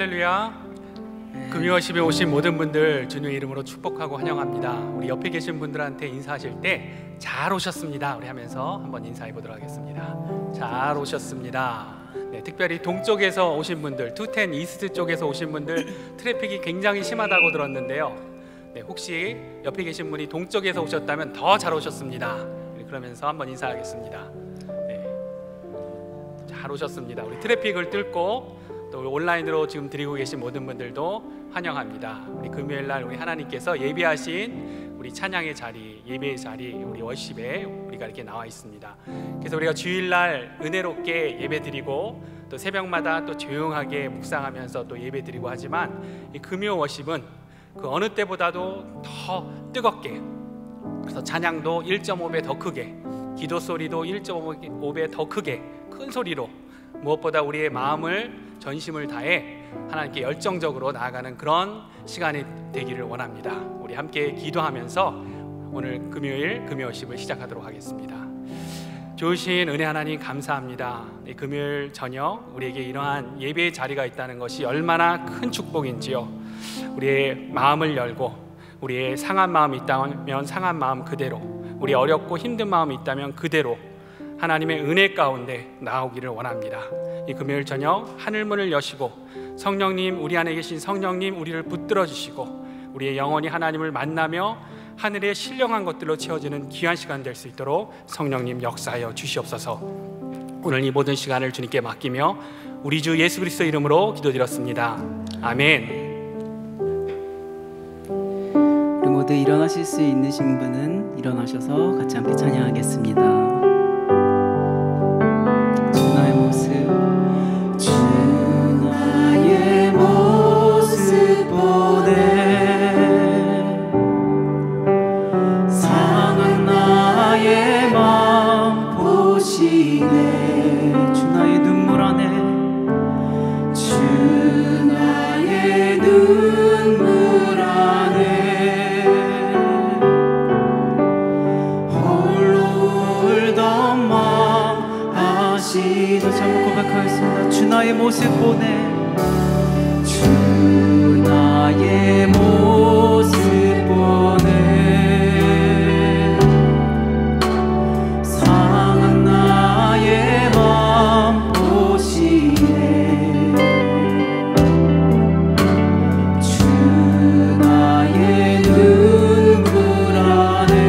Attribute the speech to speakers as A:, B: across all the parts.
A: 할렐루야. 금요월십에 오신 모든 분들 주님의 이름으로 축복하고 환영합니다. 우리 옆에 계신 분들한테 인사하실 때 잘 오셨습니다 우리 하면서 한번 인사해 보도록 하겠습니다. 잘 오셨습니다. 네, 특별히 동쪽에서 오신 분들, 210 이스트 쪽에서 오신 분들 트래픽이 굉장히 심하다고 들었는데요. 네, 혹시 옆에 계신 분이 동쪽에서 오셨다면 더 잘 오셨습니다. 그러면서 한번 인사하겠습니다. 네, 잘 오셨습니다. 우리 트래픽을 뚫고 또 온라인으로 지금 드리고 계신 모든 분들도 환영합니다. 우리 금요일날 우리 하나님께서 예비하신 우리 찬양의 자리, 예배의 자리, 우리 워십에 우리가 이렇게 나와 있습니다. 그래서 우리가 주일날 은혜롭게 예배드리고 또 새벽마다 또 조용하게 묵상하면서 또 예배드리고 하지만 이 금요 워십은 그 어느 때보다도 더 뜨겁게, 그래서 찬양도 1.5배 더 크게, 기도 소리도 1.5배 더 크게 큰 소리로, 무엇보다 우리의 마음을 전심을 다해 하나님께 열정적으로 나아가는 그런 시간이 되기를 원합니다. 우리 함께 기도하면서 오늘 금요일 금요일십을 시작하도록 하겠습니다. 좋으신 은혜 하나님 감사합니다. 이 금요일 저녁 우리에게 이러한 예배의 자리가 있다는 것이 얼마나 큰 축복인지요. 우리의 마음을 열고 우리의 상한 마음이 있다면 상한 마음 그대로, 우리 어렵고 힘든 마음이 있다면 그대로 하나님의 은혜 가운데 나오기를 원합니다. 이 금요일 저녁 하늘문을 여시고 성령님, 우리 안에 계신 성령님 우리를 붙들어 주시고 우리의 영혼이 하나님을 만나며 하늘의 신령한 것들로 채워지는 귀한 시간 될 수 있도록 성령님 역사하여 주시옵소서. 오늘 이 모든 시간을 주님께 맡기며 우리 주 예수 그리스도 이름으로 기도드렸습니다. 아멘.
B: 우리 모두 일어나실 수 있으신 분은 일어나셔서 같이 함께 찬양하겠습니다. 주 나의 모습 보내, 주 나의 모습 보내, 상한 나의 맘 보시네, 주 나의 눈물 안에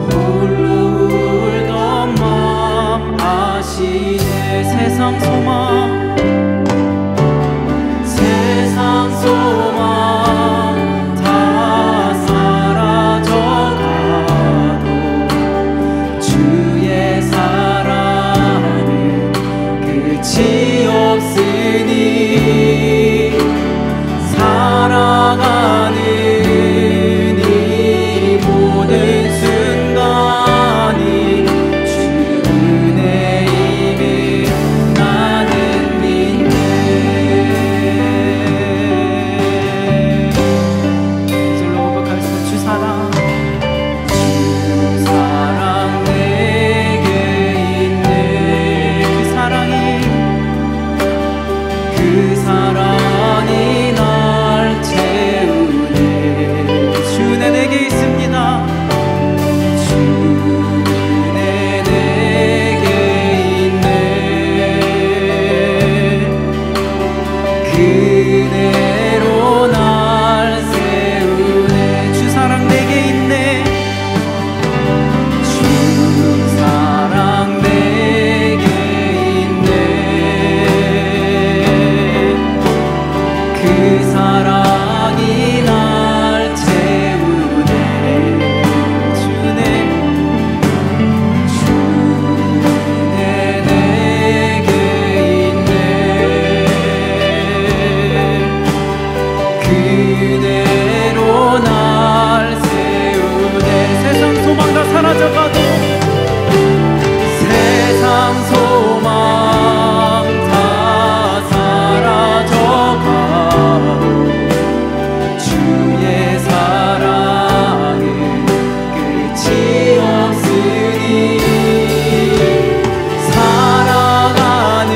B: 홀로 울던 맘 아시네. 세상 소망, 세상 소망 다 사라져가도 주의 사랑은 끝이 없으니 살아가는 이 모든 순간이 없으니 살아가는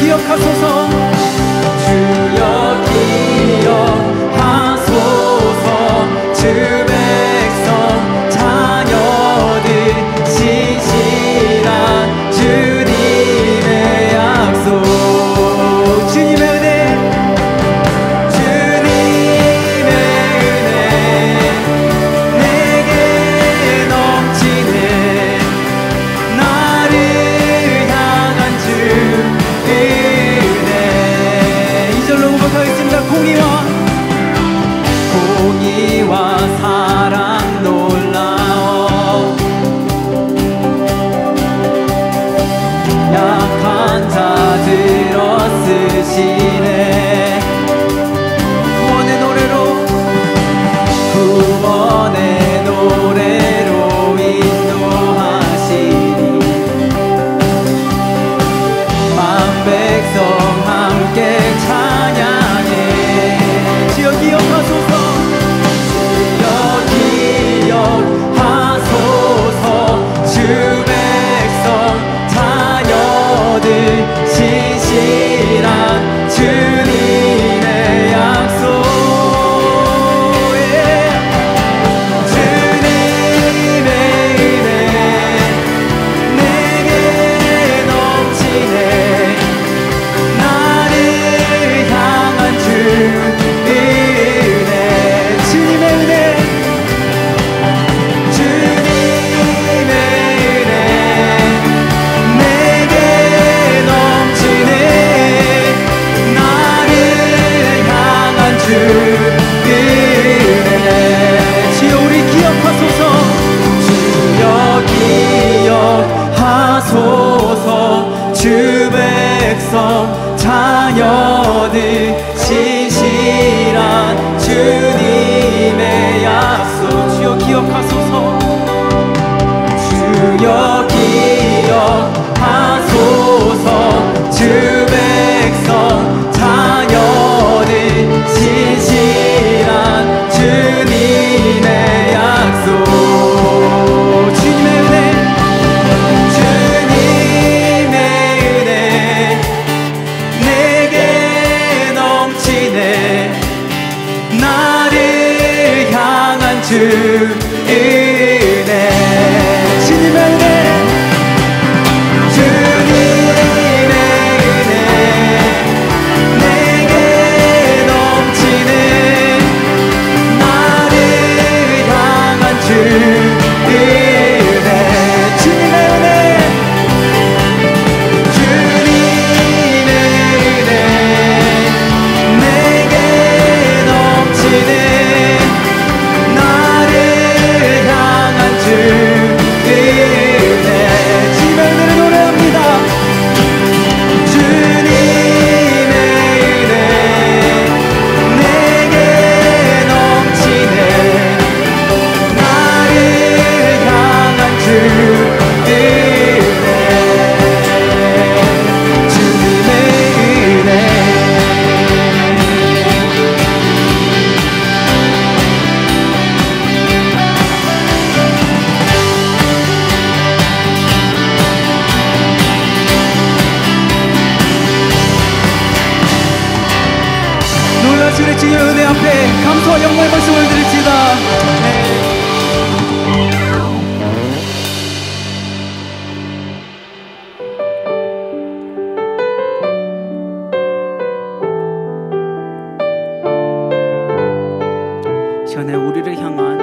B: 기억하소서. 주여 기억하소서. 주 백성 자녀들 신실한 주님의 약속. 주님의 은혜, 주님의 은혜 내게 넘치네. 나를 향한 주 은혜. 이절로 고백하겠습니다. 공의와 사랑 놀라워. 약한 자들 쓰시네. 구원의 노래로, 구원의 노래로 인도하시니 만 백성 함께 찬양해. 주여 기억하소서. 주여 기억하소서. 주 백성 자녀들 신실한 주님의 약속. 주님의 은혜 내게 넘치네. 나를 향한 주 은혜. 주님의 은혜, 주님의 은혜 내게 넘치네. 나를 향한 주 은혜. 주여 우리 기억하소서. 주여 기억하소서. 주 백성 자녀들 신실한 주님의 약속. 주여 기억하소서. 주여 기억하소서. 주 백성 자녀들 신실한 주님의 약속. 주님의 은혜, 주님의 은혜 내게 넘치네. 나를 향한 주 은혜. 주님의 은혜, 주님의 은혜 내게 넘치네. 나를 향한 주 은혜. 주님의 은혜, 주님의 은혜 내게 넘치네. 나를 향한 주 은혜. 주님의 은혜를 노래합니다. 주님의 은혜 내게 넘치네. 나를 향한 주 은혜. 주님의 은혜. 놀라시는 주의 은혜 앞에 감사와 영광의 말씀을 드립시다. 전에 우리를 향한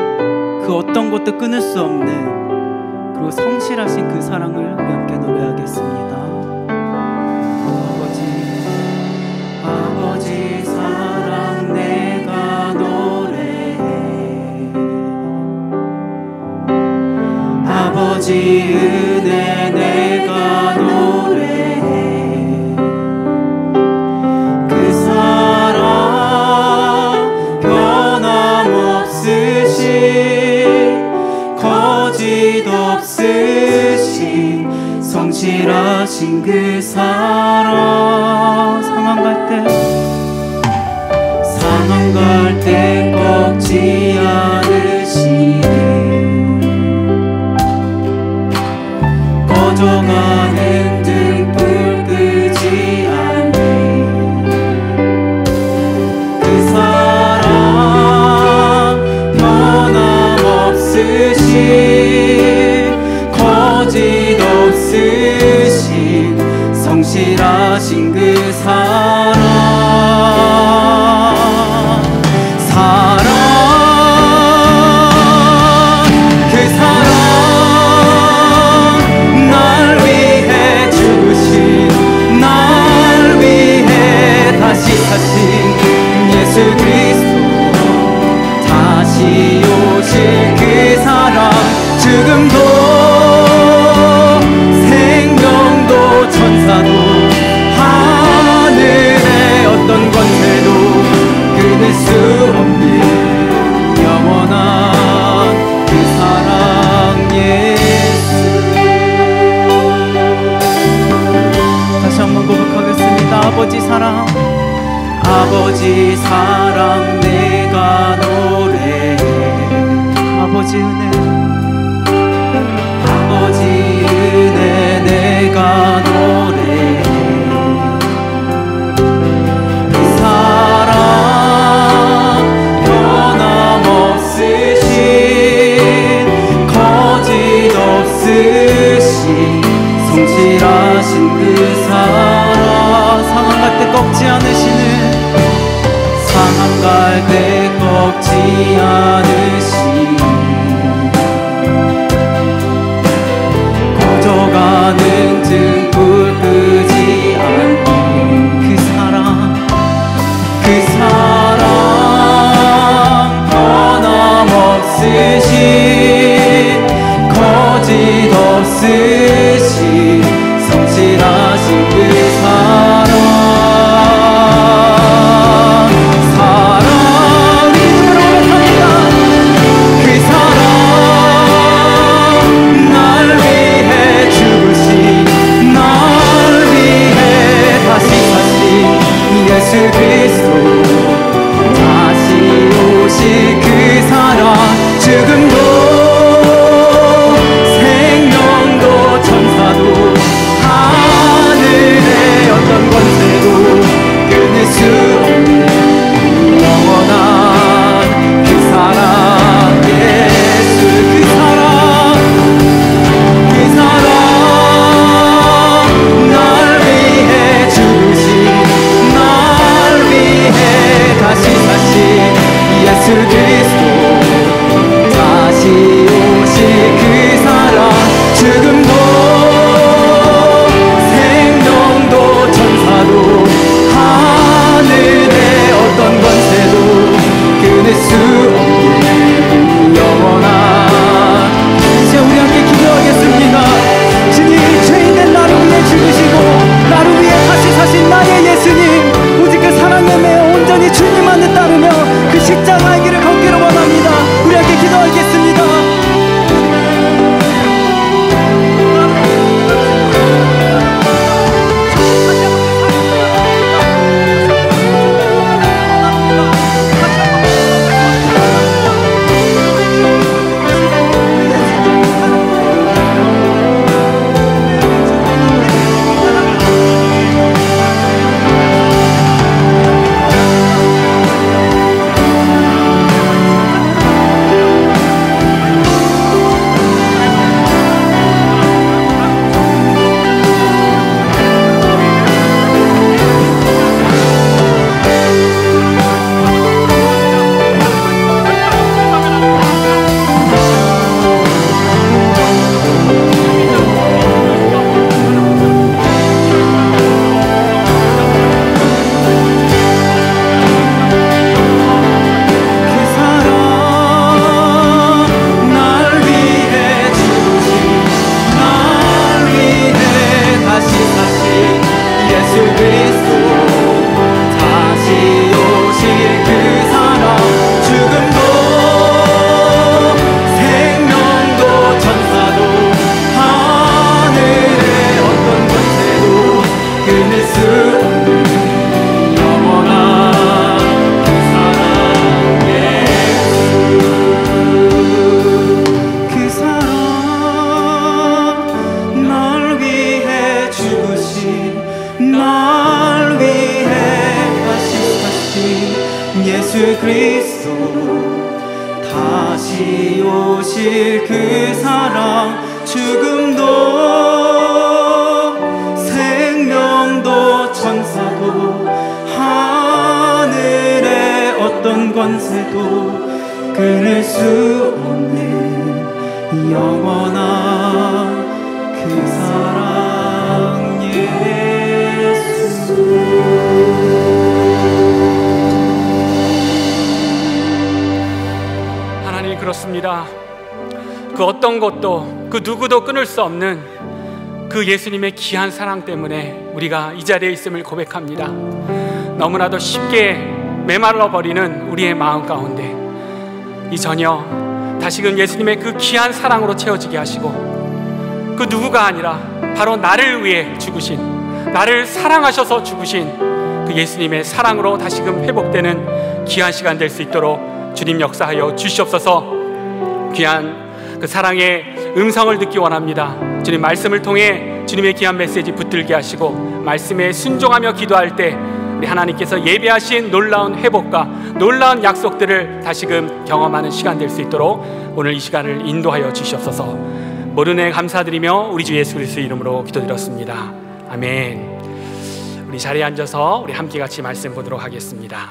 B: 그 어떤 것도 끊을 수 없는 그리고 성실하신 그 사랑을 우리 함께 노래하겠습니다. 아버지 사랑 내가 노래해. 아버지 은혜 내가 노래해. 그 사랑 변함없으신 거짓 없으신 성실하신 그 사랑. 상한 갈 때 꺾지 않으시네. 꺼져가는 등불 끄지 않으시네. 성실하신 그 사랑 그 사랑 날 위해 죽으신 날 위해 다시 사신 예수 그리스도 다시 오실 그 사랑 지금도 생명도 천사도 하늘의 어떤 권세도 끊을 수 없는 영원한 그 사랑 예수. 다시 한번 고백하겠습니다. 아버지 사랑 아버지 사랑 내가 노래해 아버지 은혜 아버지 은혜 내가 노래해 그 사랑 변함없으신 거짓 없으신 성실하신 그 사랑 상한 갈 때 꺾지 않으시는 상한 갈 때 꺾지 않으신 꺼져가는 등불 끄지 않는 그 사랑 그 사랑 변함없으신 거짓 없으신 성실하신 그 사랑 예수 그리스도 다시 오실 그 사랑 지금도 생명도 천사도 하늘의 어떤 권세도 끊을 수 없는 영원한 그 사랑 예수 그 사랑 그 사랑 날 위해 죽으신 다시 사신 예수 그리스도 다시 오실 그 사랑 지금도 생명도 천사도 하늘의 어떤 권세도 끊을 수 없는 영원한 이제 우리 함께 기도하겠습니다. 주님 죄인된 나를 위해 죽으시고 나를 위해 다시 사신 나의 예수님 오직 그 사랑에 매여 온전히 주님만을 따르며 그 십자가의 길을 걷기를 원합니다. 우리 함께 기도하겠습니다. 예수 그리스도 다시 오실 그 사랑 죽음도 생명 권세도 끊을 수 없는 영원한 그 사랑 예수.
A: 하나님, 그렇습니다. 그 어떤 것도 그 누구도 끊을 수 없는 그 예수님의 귀한 사랑 때문에 우리가 이 자리에 있음을 고백합니다. 너무나도 쉽게 메말라 버리는 우리의 마음 가운데 이 저녁 다시금 예수님의 그 귀한 사랑으로 채워지게 하시고, 그 누구가 아니라 바로 나를 위해 죽으신, 나를 사랑하셔서 죽으신 그 예수님의 사랑으로 다시금 회복되는 귀한 시간 될 수 있도록 주님 역사하여 주시옵소서. 귀한 그 사랑의 음성을 듣기 원합니다. 주님 말씀을 통해 주님의 귀한 메시지 붙들게 하시고, 말씀에 순종하며 기도할 때 우리 하나님께서 예비하신 놀라운 회복과 놀라운 약속들을 다시금 경험하는 시간 될 수 있도록 오늘 이 시간을 인도하여 주시옵소서. 모든 애 감사드리며 우리 주 예수 그리스도의 이름으로 기도드렸습니다. 아멘. 우리 자리에 앉아서 우리 함께 같이 말씀 보도록 하겠습니다.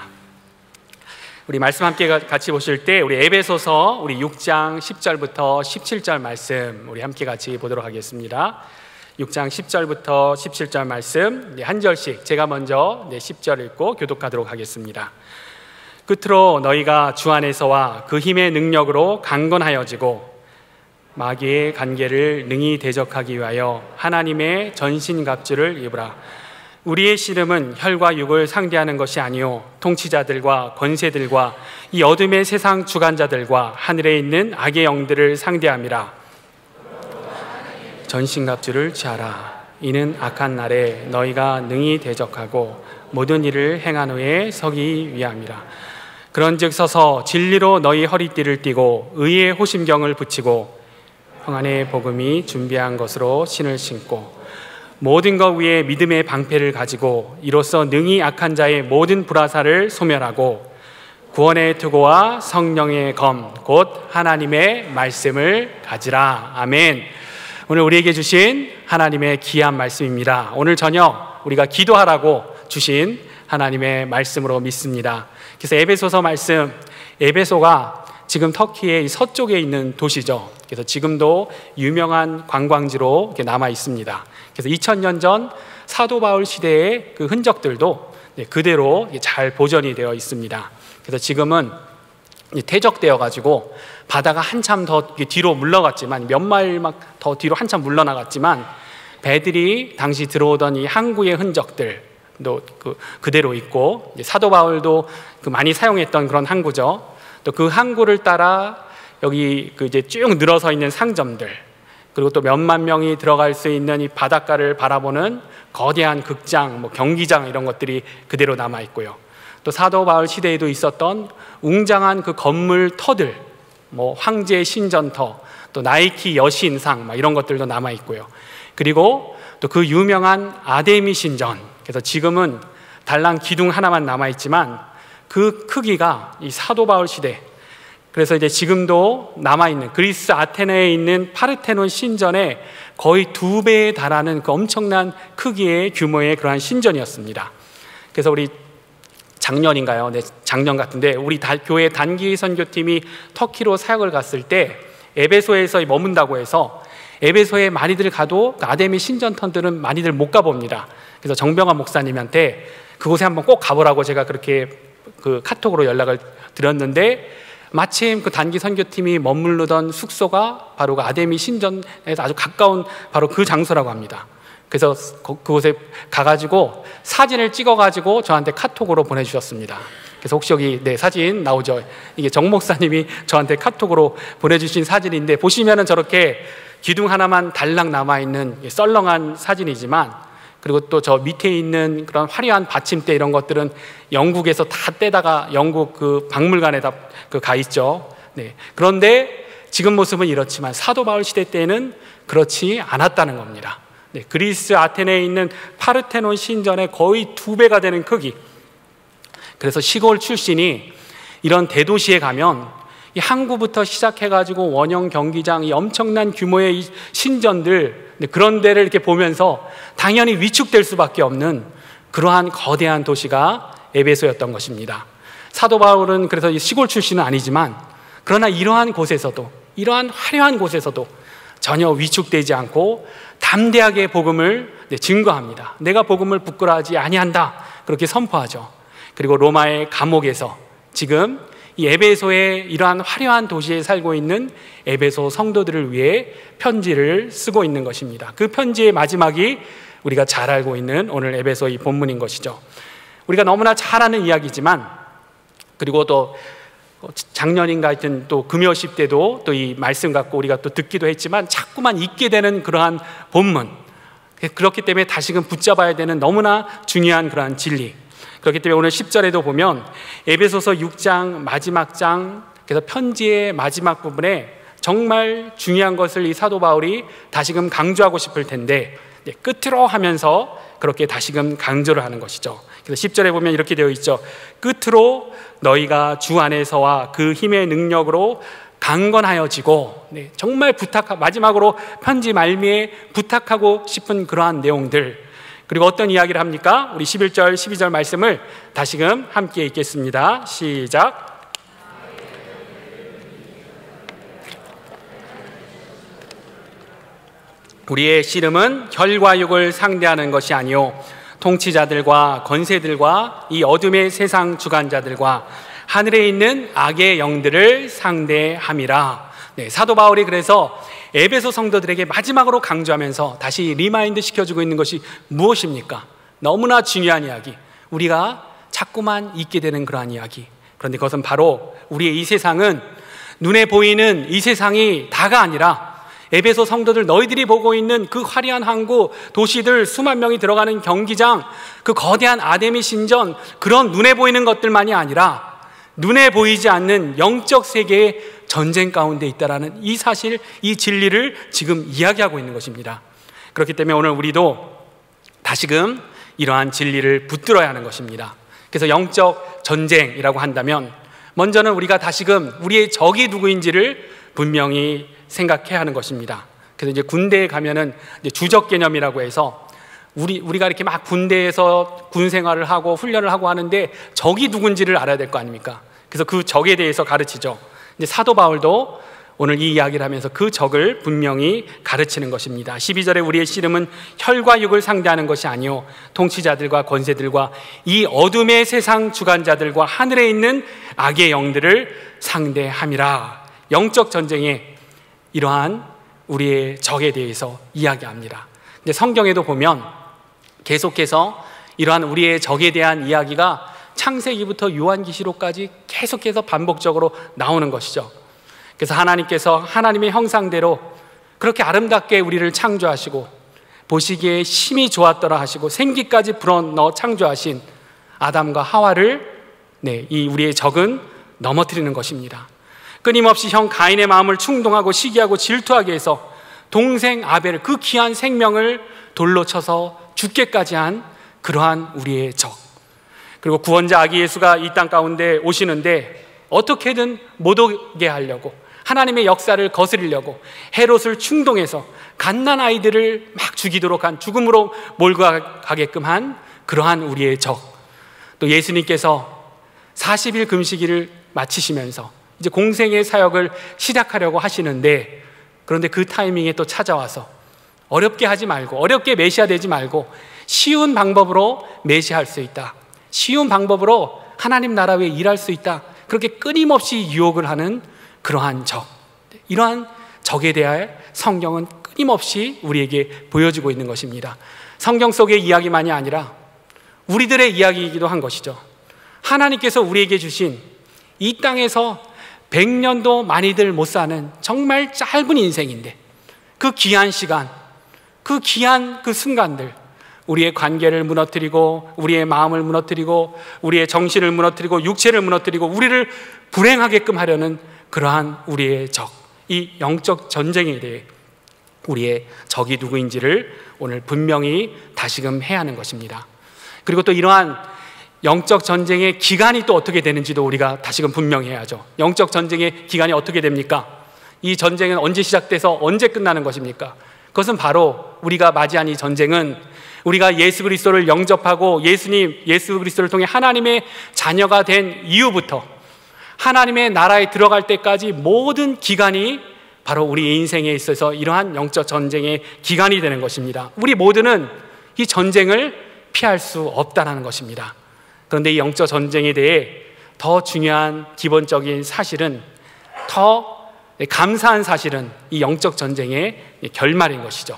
A: 우리 말씀 함께 같이 보실 때 우리 에베소서 우리 6장 10절부터 17절 말씀 우리 함께 같이 보도록 하겠습니다. 6장 10절부터 17절 말씀 한 절씩 제가 먼저 10절 읽고 교독하도록 하겠습니다. 끝으로 너희가 주 안에서와 그 힘의 능력으로 강건하여지고 마귀의 관계를 능히 대적하기 위하여 하나님의 전신갑주를 입으라. 우리의 씨름은 혈과 육을 상대하는 것이 아니요 통치자들과 권세들과 이 어둠의 세상 주관자들과 하늘에 있는 악의 영들을 상대함이라. 전신갑주를 취하라. 이는 악한 날에 너희가 능히 대적하고 모든 일을 행한 후에 서기 위함이라. 그런즉 서서 진리로 너희 허리띠를 띠고 의의 호심경을 붙이고 평안의 복음이 준비한 것으로 신을 신고 모든 것 위에 믿음의 방패를 가지고 이로써 능히 악한 자의 모든 불화살을 소멸하고 구원의 투구와 성령의 검 곧 하나님의 말씀을 가지라. 아멘. 오늘 우리에게 주신 하나님의 귀한 말씀입니다. 오늘 저녁 우리가 기도하라고 주신 하나님의 말씀으로 믿습니다. 그래서 에베소서 말씀, 에베소가 지금 터키의 서쪽에 있는 도시죠. 그래서 지금도 유명한 관광지로 남아 있습니다. 그래서 2000년 전 사도 바울 시대의 그 흔적들도 그대로 잘 보존이 되어 있습니다. 그래서 지금은 퇴적되어 가지고 바다가 한참 더 뒤로 물러갔지만 몇 마일 막 더 뒤로 한참 물러나갔지만 배들이 당시 들어오던 이 항구의 흔적들도 그대로 있고 사도 바울도 많이 사용했던 그런 항구죠. 또 그 항구를 따라 여기 이제 쭉 늘어서 있는 상점들, 그리고 또 몇만 명이 들어갈 수 있는 이 바닷가를 바라보는 거대한 극장, 경기장 이런 것들이 그대로 남아 있고요. 또 사도 바울 시대에도 있었던 웅장한 그 건물 터들, 황제 신전터, 또 나이키 여신상 이런 것들도 남아 있고요. 그리고 또 그 유명한 아데미 신전, 그래서 지금은 달랑 기둥 하나만 남아 있지만 그 크기가 이 사도 바울 시대, 그래서 이제 지금도 남아있는 그리스 아테네에 있는 파르테논 신전의 거의 2배에 달하는 그 엄청난 크기의 규모의 그러한 신전이었습니다. 그래서 우리 작년인가요? 네, 작년 같은데 우리 교회 단기 선교팀이 터키로 사역을 갔을 때 에베소에서 머문다고 해서 에베소에 많이들 가도 아데미 신전터들은 많이들 못 가봅니다. 그래서 정병환 목사님한테 그곳에 한번 꼭 가보라고 제가 그렇게 그 카톡으로 연락을 드렸는데 마침 그 단기 선교팀이 머무르던 숙소가 바로 그 아데미 신전에서 아주 가까운 바로 그 장소라고 합니다. 그래서 그곳에 가가지고 사진을 찍어가지고 저한테 카톡으로 보내주셨습니다. 그래서 혹시 여기 사진 나오죠? 이게 정 목사님이 저한테 카톡으로 보내주신 사진인데 보시면은 저렇게 기둥 하나만 달랑 남아있는 썰렁한 사진이지만, 그리고 또 저 밑에 있는 그런 화려한 받침대 이런 것들은 영국에서 다 떼다가 영국 그 박물관에다 가 있죠. 네. 그런데 지금 모습은 이렇지만 사도 바울 시대 때는 그렇지 않았다는 겁니다. 네. 그리스 아테네에 있는 파르테논 신전의 거의 2배가 되는 크기. 그래서 시골 출신이 이런 대도시에 가면 이 항구부터 시작해가지고 원형 경기장, 이 엄청난 규모의 이 신전들, 그런 데를 이렇게 보면서 당연히 위축될 수밖에 없는 그러한 거대한 도시가 에베소였던 것입니다. 사도 바울은 그래서 시골 출신은 아니지만 그러나 이러한 곳에서도, 이러한 화려한 곳에서도 전혀 위축되지 않고 담대하게 복음을 증거합니다. 내가 복음을 부끄러워하지 아니한다, 그렇게 선포하죠. 그리고 로마의 감옥에서 지금 이 에베소의 이러한 화려한 도시에 살고 있는 에베소 성도들을 위해 편지를 쓰고 있는 것입니다. 그 편지의 마지막이 우리가 잘 알고 있는 오늘 에베소 이 본문인 것이죠. 우리가 너무나 잘 아는 이야기지만, 그리고 또 작년인가 하여튼 또 금요십 때도 또 이 말씀 갖고 우리가 또 듣기도 했지만 자꾸만 잊게 되는 그러한 본문, 그렇기 때문에 다시금 붙잡아야 되는 너무나 중요한 그러한 진리. 그렇기 때문에 오늘 10절에도 보면 에베소서 6장 마지막 장, 그래서 편지의 마지막 부분에 정말 중요한 것을 이 사도 바울이 다시금 강조하고 싶을 텐데 끝으로 하면서 그렇게 다시금 강조를 하는 것이죠. 그래서 10절에 보면 이렇게 되어 있죠. 끝으로 너희가 주 안에서와 그 힘의 능력으로 강건하여지고, 정말 마지막으로 편지 말미에 부탁하고 싶은 그러한 내용들. 그리고 어떤 이야기를 합니까? 우리 11절 12절 말씀을 다시금 함께 읽겠습니다. 시작. 우리의 씨름은 혈과 육을 상대하는 것이 아니요 통치자들과 권세들과 이 어둠의 세상 주관자들과 하늘에 있는 악의 영들을 상대함이라. 사도 바울이 그래서 에베소 성도들에게 마지막으로 강조하면서 다시 리마인드 시켜주고 있는 것이 무엇입니까? 너무나 중요한 이야기, 우리가 자꾸만 잊게 되는 그러한 이야기. 그런데 그것은 바로 우리의 이 세상은 눈에 보이는 이 세상이 다가 아니라 에베소 성도들, 너희들이 보고 있는 그 화려한 항구, 도시들, 수만 명이 들어가는 경기장, 그 거대한 아데미 신전, 그런 눈에 보이는 것들만이 아니라 눈에 보이지 않는 영적 세계의 전쟁 가운데 있다라는 이 사실, 이 진리를 지금 이야기하고 있는 것입니다. 그렇기 때문에 오늘 우리도 다시금 이러한 진리를 붙들어야 하는 것입니다. 그래서 영적 전쟁이라고 한다면 먼저는 우리가 다시금 우리의 적이 누구인지를 분명히 생각해야 하는 것입니다. 그래서 이제 군대에 가면은 이제 주적 개념이라고 해서 우리가 이렇게 막 군대에서 군 생활을 하고 훈련을 하고 하는데 적이 누군지를 알아야 될 거 아닙니까? 그래서 그 적에 대해서 가르치죠. 이제 사도 바울도 오늘 이 이야기를 하면서 그 적을 분명히 가르치는 것입니다. 12절에 우리의 씨름은 혈과 육을 상대하는 것이 아니요 통치자들과 권세들과 이 어둠의 세상 주관자들과 하늘에 있는 악의 영들을 상대함이라. 영적 전쟁에 이러한 우리의 적에 대해서 이야기합니다. 근데 성경에도 보면 계속해서 이러한 우리의 적에 대한 이야기가 창세기부터 요한계시록까지 계속해서 반복적으로 나오는 것이죠. 그래서 하나님께서 하나님의 형상대로 그렇게 아름답게 우리를 창조하시고 보시기에 심히 좋았더라 하시고 생기까지 불어넣어 창조하신 아담과 하와를 이 우리의 적은 넘어뜨리는 것입니다. 끊임없이 형 가인의 마음을 충동하고 시기하고 질투하게 해서 동생 아벨을, 그 귀한 생명을 돌로 쳐서 죽게까지 한 그러한 우리의 적. 그리고 구원자 아기 예수가 이 땅 가운데 오시는데 어떻게든 못 오게 하려고, 하나님의 역사를 거스리려고 헤롯을 충동해서 갓난아이들을 막 죽이도록 한, 죽음으로 몰고 가게끔 한 그러한 우리의 적. 또 예수님께서 40일 금식일을 마치시면서 이제 공생의 사역을 시작하려고 하시는데, 그런데 그 타이밍에 또 찾아와서 어렵게 하지 말고, 어렵게 메시아 되지 말고 쉬운 방법으로 메시아할 수 있다, 쉬운 방법으로 하나님 나라 위에 일할 수 있다, 그렇게 끊임없이 유혹을 하는 그러한 적. 이러한 적에 대해 성경은 끊임없이 우리에게 보여주고 있는 것입니다. 성경 속의 이야기만이 아니라 우리들의 이야기이기도 한 것이죠. 하나님께서 우리에게 주신 이 땅에서 100년도 많이들 못 사는 정말 짧은 인생인데, 그 귀한 시간, 그 귀한 그 순간들, 우리의 관계를 무너뜨리고 우리의 마음을 무너뜨리고 우리의 정신을 무너뜨리고 육체를 무너뜨리고 우리를 불행하게끔 하려는 그러한 우리의 적, 이 영적 전쟁에 대해 우리의 적이 누구인지를 오늘 분명히 다시금 해야 하는 것입니다. 그리고 또 이러한 영적 전쟁의 기간이 또 어떻게 되는지도 우리가 다시금 분명히 해야죠. 영적 전쟁의 기간이 어떻게 됩니까? 이 전쟁은 언제 시작돼서 언제 끝나는 것입니까? 그것은 바로 우리가 맞이한 이 전쟁은 우리가 예수 그리스도를 영접하고 예수 그리스도를 통해 하나님의 자녀가 된 이후부터 하나님의 나라에 들어갈 때까지 모든 기간이 바로 우리 인생에 있어서 이러한 영적 전쟁의 기간이 되는 것입니다. 우리 모두는 이 전쟁을 피할 수 없다는 것입니다. 그런데 이 영적 전쟁에 대해 더 중요한 기본적인 사실은, 더 감사한 사실은 이 영적 전쟁의 결말인 것이죠.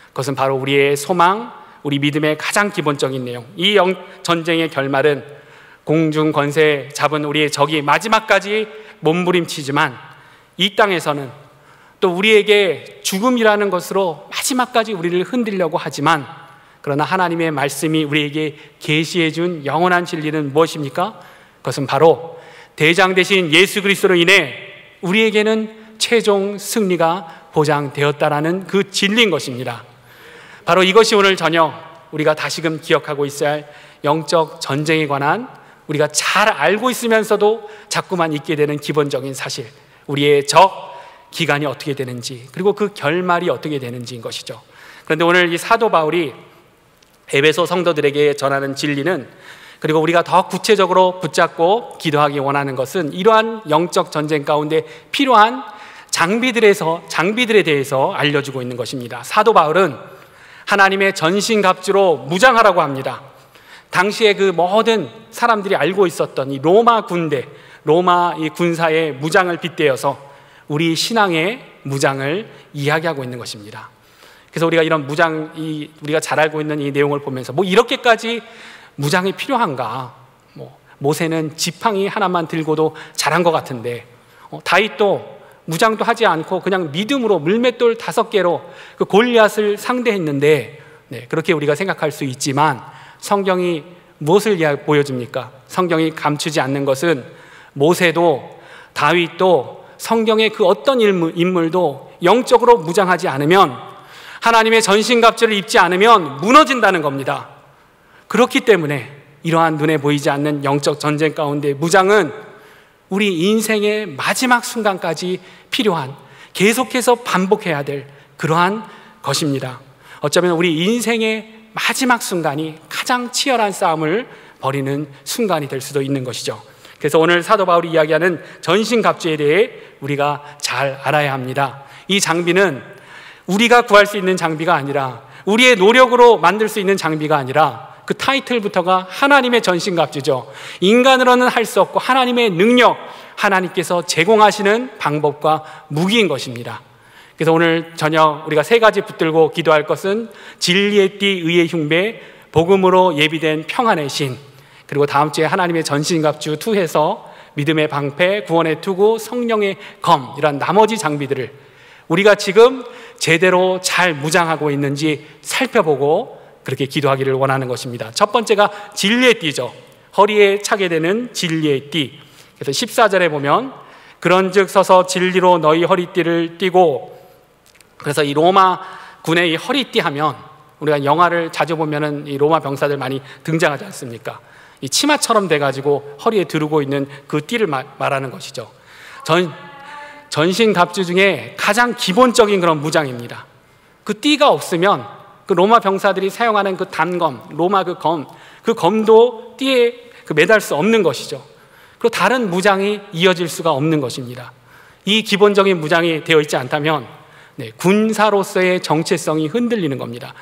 A: 그것은 바로 우리의 소망, 우리 믿음의 가장 기본적인 내용. 이 전쟁의 결말은 공중 권세 잡은 우리의 적이 마지막까지 몸부림치지만 이 땅에서는 또 우리에게 죽음이라는 것으로 마지막까지 우리를 흔들려고 하지만, 그러나 하나님의 말씀이 우리에게 계시해 준 영원한 진리는 무엇입니까? 그것은 바로 대장 되신 예수 그리스도로 인해 우리에게는 최종 승리가 보장되었다라는 그 진리인 것입니다. 바로 이것이 오늘 저녁 우리가 다시금 기억하고 있어야 할 영적 전쟁에 관한, 우리가 잘 알고 있으면서도 자꾸만 잊게 되는 기본적인 사실, 우리의 적 기간이 어떻게 되는지, 그리고 그 결말이 어떻게 되는지인 것이죠. 그런데 오늘 이 사도 바울이 에베소 성도들에게 전하는 진리는, 그리고 우리가 더 구체적으로 붙잡고 기도하기 원하는 것은 이러한 영적 전쟁 가운데 필요한 장비들에 대해서 알려주고 있는 것입니다. 사도 바울은 하나님의 전신갑주로 무장하라고 합니다. 당시에 그 모든 사람들이 알고 있었던 이 로마 군대, 로마 이 군사의 무장을 빗대어서 우리 신앙의 무장을 이야기하고 있는 것입니다. 그래서 우리가 이런 무장, 우리가 잘 알고 있는 이 내용을 보면서 이렇게까지 무장이 필요한가? 모세는 지팡이 하나만 들고도 잘한 것 같은데, 다윗도 무장도 하지 않고 그냥 믿음으로 물맷돌 5개로 그 골리앗을 상대했는데, 그렇게 우리가 생각할 수 있지만 성경이 무엇을 보여줍니까? 성경이 감추지 않는 것은 모세도 다윗도 성경의 그 어떤 인물도 영적으로 무장하지 않으면, 하나님의 전신갑주를 입지 않으면 무너진다는 겁니다. 그렇기 때문에 이러한 눈에 보이지 않는 영적 전쟁 가운데 무장은 우리 인생의 마지막 순간까지 필요한, 계속해서 반복해야 될 그러한 것입니다. 어쩌면 우리 인생의 마지막 순간이 가장 치열한 싸움을 벌이는 순간이 될 수도 있는 것이죠. 그래서 오늘 사도 바울이 이야기하는 전신갑주에 대해 우리가 잘 알아야 합니다. 이 장비는 우리가 구할 수 있는 장비가 아니라, 우리의 노력으로 만들 수 있는 장비가 아니라, 그 타이틀부터가 하나님의 전신갑주죠. 인간으로는 할 수 없고 하나님의 능력, 하나님께서 제공하시는 방법과 무기인 것입니다. 그래서 오늘 저녁 우리가 3가지 붙들고 기도할 것은 진리의 띠, 의의 흉배, 복음으로 예비된 평안의 신, 그리고 다음 주에 하나님의 전신갑주 2해서 믿음의 방패, 구원의 투구, 성령의 검, 이런 나머지 장비들을 우리가 지금 제대로 잘 무장하고 있는지 살펴보고 그렇게 기도하기를 원하는 것입니다. 첫 번째가 진리의 띠죠. 허리에 차게 되는 진리의 띠. 그래서 14절에 보면 그런즉 서서 진리로 너희 허리띠를 띠고, 그래서 이 로마 군의 이 허리띠 하면 우리가 영화를 자주 보면은 이 로마 병사들 많이 등장하지 않습니까? 이 치마처럼 돼가지고 허리에 두르고 있는 그 띠를 말하는 것이죠. 전신갑주 중에 가장 기본적인 그런 무장입니다. 그 띠가 없으면 그 로마 병사들이 사용하는 그 단검, 로마 그 검도 띠에 매달 수 없는 것이죠. 그리고 다른 무장이 이어질 수가 없는 것입니다. 이 기본적인 무장이 되어 있지 않다면 군사로서의 정체성이 흔들리는 겁니다.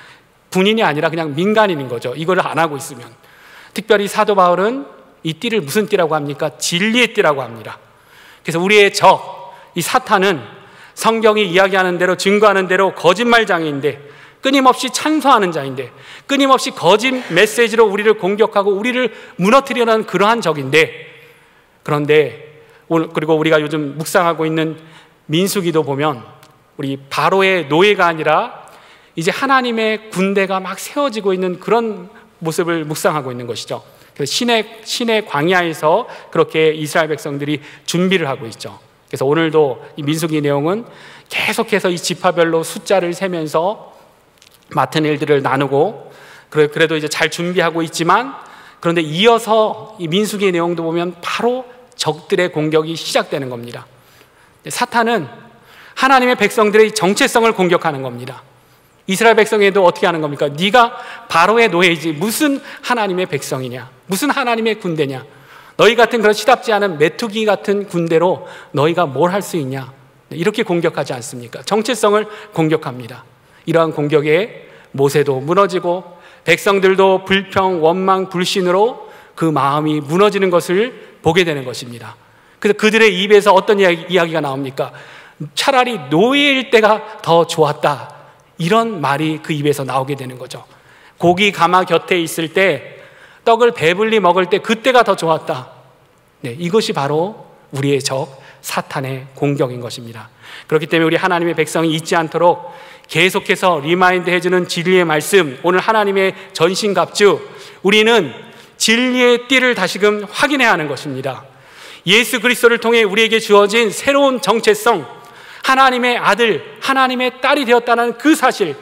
A: 군인이 아니라 그냥 민간인인 거죠. 이걸 안 하고 있으면. 특별히 사도 바울은 이 띠를 무슨 띠라고 합니까? 진리의 띠라고 합니다. 그래서 우리의 적, 이 사탄은 성경이 이야기하는 대로, 증거하는 대로 거짓말장애인데, 끊임없이 찬소하는 자인데, 끊임없이 거짓 메시지로 우리를 공격하고 우리를 무너뜨리려는 그러한 적인데, 그런데 오늘, 그리고 우리가 요즘 묵상하고 있는 민수기도 보면 우리 바로의 노예가 아니라 이제 하나님의 군대가 막 세워지고 있는 그런 모습을 묵상하고 있는 것이죠. 그래서 신의 광야에서 그렇게 이스라엘 백성들이 준비를 하고 있죠. 그래서 오늘도 이 민수기 내용은 계속해서 이 지파별로 숫자를 세면서 맡은 일들을 나누고, 그래도 이제 잘 준비하고 있지만, 그런데 이어서 이 민수기 내용도 보면 바로 적들의 공격이 시작되는 겁니다. 사탄은 하나님의 백성들의 정체성을 공격하는 겁니다. 이스라엘 백성에도 어떻게 하는 겁니까? 네가 바로의 노예이지 무슨 하나님의 백성이냐, 무슨 하나님의 군대냐, 너희 같은 그런 시답지 않은 메뚜기 같은 군대로 너희가 뭘 할 수 있냐, 이렇게 공격하지 않습니까? 정체성을 공격합니다. 이러한 공격에 모세도 무너지고 백성들도 불평, 원망, 불신으로 그 마음이 무너지는 것을 보게 되는 것입니다. 그래서 그들의 입에서 어떤 이야기가 나옵니까? 차라리 노예일 때가 더 좋았다, 이런 말이 그 입에서 나오게 되는 거죠. 고기 가마 곁에 있을 때, 떡을 배불리 먹을 때 그때가 더 좋았다. 네, 이것이 바로 우리의 적 사탄의 공격인 것입니다. 그렇기 때문에 우리 하나님의 백성이 잊지 않도록 계속해서 리마인드 해주는 진리의 말씀, 오늘 하나님의 전신갑주, 우리는 진리의 띠를 다시금 확인해야 하는 것입니다. 예수 그리스도를 통해 우리에게 주어진 새로운 정체성, 하나님의 아들, 하나님의 딸이 되었다는 그 사실,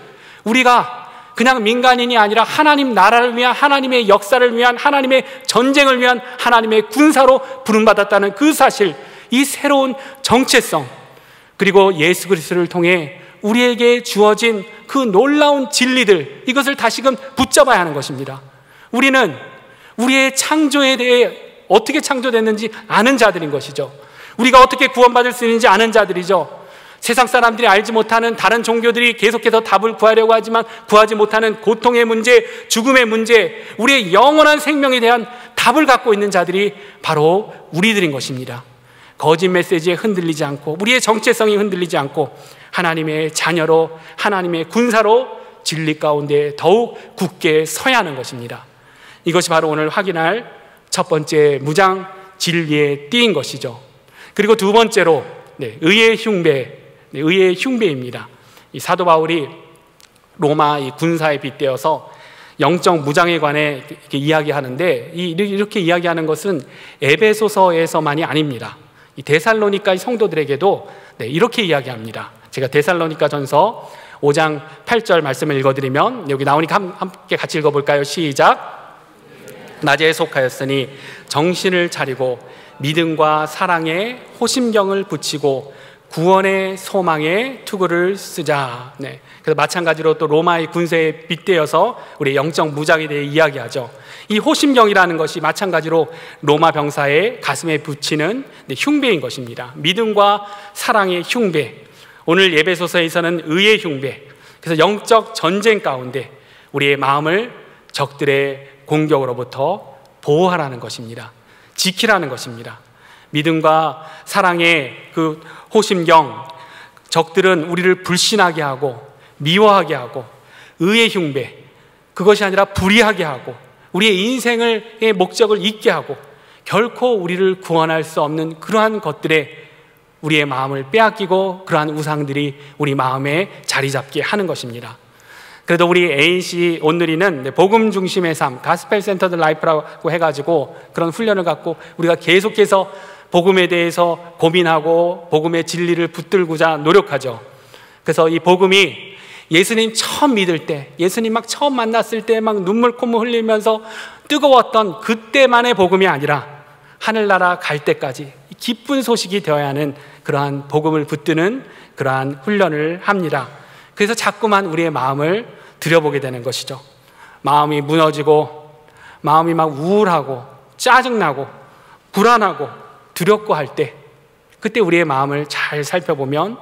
A: 우리가 그냥 민간인이 아니라 하나님 나라를 위한, 하나님의 역사를 위한, 하나님의 전쟁을 위한 하나님의 군사로 부름받았다는 그 사실, 이 새로운 정체성, 그리고 예수 그리스도를 통해 우리에게 주어진 그 놀라운 진리들, 이것을 다시금 붙잡아야 하는 것입니다. 우리는 우리의 창조에 대해 어떻게 창조됐는지 아는 자들인 것이죠. 우리가 어떻게 구원받을 수 있는지 아는 자들이죠. 세상 사람들이 알지 못하는, 다른 종교들이 계속해서 답을 구하려고 하지만 구하지 못하는 고통의 문제, 죽음의 문제, 우리의 영원한 생명에 대한 답을 갖고 있는 자들이 바로 우리들인 것입니다. 거짓 메시지에 흔들리지 않고, 우리의 정체성이 흔들리지 않고, 하나님의 자녀로, 하나님의 군사로 진리 가운데 더욱 굳게 서야 하는 것입니다. 이것이 바로 오늘 확인할 첫 번째 무장 진리의 띠인 것이죠. 그리고 두 번째로 의의 흉배, 의의 흉배입니다. 이 사도 바울이 로마 이 군사에 빗대어서 영적 무장에 관해 이렇게 이야기하는데, 이렇게 이야기하는 것은 에베소서에서만이 아닙니다. 이 데살로니가 성도들에게도 이렇게 이야기합니다. 제가 데살로니가 전서 5장 8절 말씀을 읽어드리면, 여기 나오니까 함께 같이 읽어볼까요? 시작. 낮에 속하였으니 정신을 차리고 믿음과 사랑에 호심경을 붙이고 구원의 소망에 투구를 쓰자. 네. 그래서 마찬가지로 또 로마의 군세에 빗대어서 우리 영적 무장에 대해 이야기하죠. 이 호심경이라는 것이 마찬가지로 로마 병사의 가슴에 붙이는 흉배인 것입니다. 믿음과 사랑의 흉배. 오늘 예배소서에서는 의의 흉배. 그래서 영적 전쟁 가운데 우리의 마음을 적들의 공격으로부터 보호하라는 것입니다. 지키라는 것입니다. 믿음과 사랑의 그 호심경, 적들은 우리를 불신하게 하고 미워하게 하고 의의 흉배, 그것이 아니라 불의하게 하고 우리의 인생의 목적을 잊게 하고 결코 우리를 구원할 수 없는 그러한 것들에 우리의 마음을 빼앗기고 그러한 우상들이 우리 마음에 자리 잡게 하는 것입니다. 그래도 우리 ANC 온누리는 복음 중심의 삶, 가스펠 센터드 라이프라고 해가지고 그런 훈련을 갖고 우리가 계속해서 복음에 대해서 고민하고 복음의 진리를 붙들고자 노력하죠. 그래서 이 복음이 예수님 처음 믿을 때, 예수님 막 처음 만났을 때 막 눈물 콧물 흘리면서 뜨거웠던 그때만의 복음이 아니라 하늘나라 갈 때까지 기쁜 소식이 되어야 하는 그러한 복음을 붙드는 그러한 훈련을 합니다. 그래서 자꾸만 우리의 마음을 들여보게 되는 것이죠. 마음이 무너지고 마음이 막 우울하고 짜증나고 불안하고 두렵고 할 때, 그때 우리의 마음을 잘 살펴보면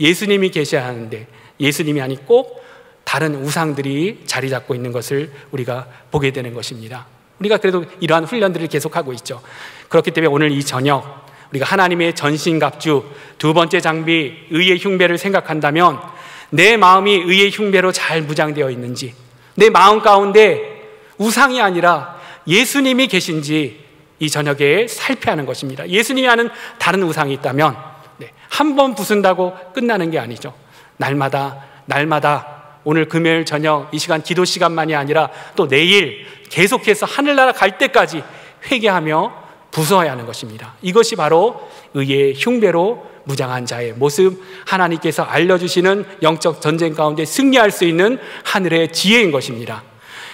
A: 예수님이 계셔야 하는데 예수님이 아니 꼭 다른 우상들이 자리 잡고 있는 것을 우리가 보게 되는 것입니다. 우리가 그래도 이러한 훈련들을 계속하고 있죠. 그렇기 때문에 오늘 이 저녁 우리가 하나님의 전신갑주 두 번째 장비 의의 흉배를 생각한다면 내 마음이 의의 흉배로 잘 무장되어 있는지, 내 마음 가운데 우상이 아니라 예수님이 계신지 이 저녁에 살펴야 하는 것입니다. 예수님이 하는 다른 우상이 있다면 한 번 부순다고 끝나는 게 아니죠. 날마다 오늘 금요일 저녁 이 시간 기도 시간만이 아니라 또 내일 계속해서 하늘나라 갈 때까지 회개하며 부숴야 하는 것입니다. 이것이 바로 의의 흉배로 무장한 자의 모습, 하나님께서 알려주시는 영적 전쟁 가운데 승리할 수 있는 하늘의 지혜인 것입니다.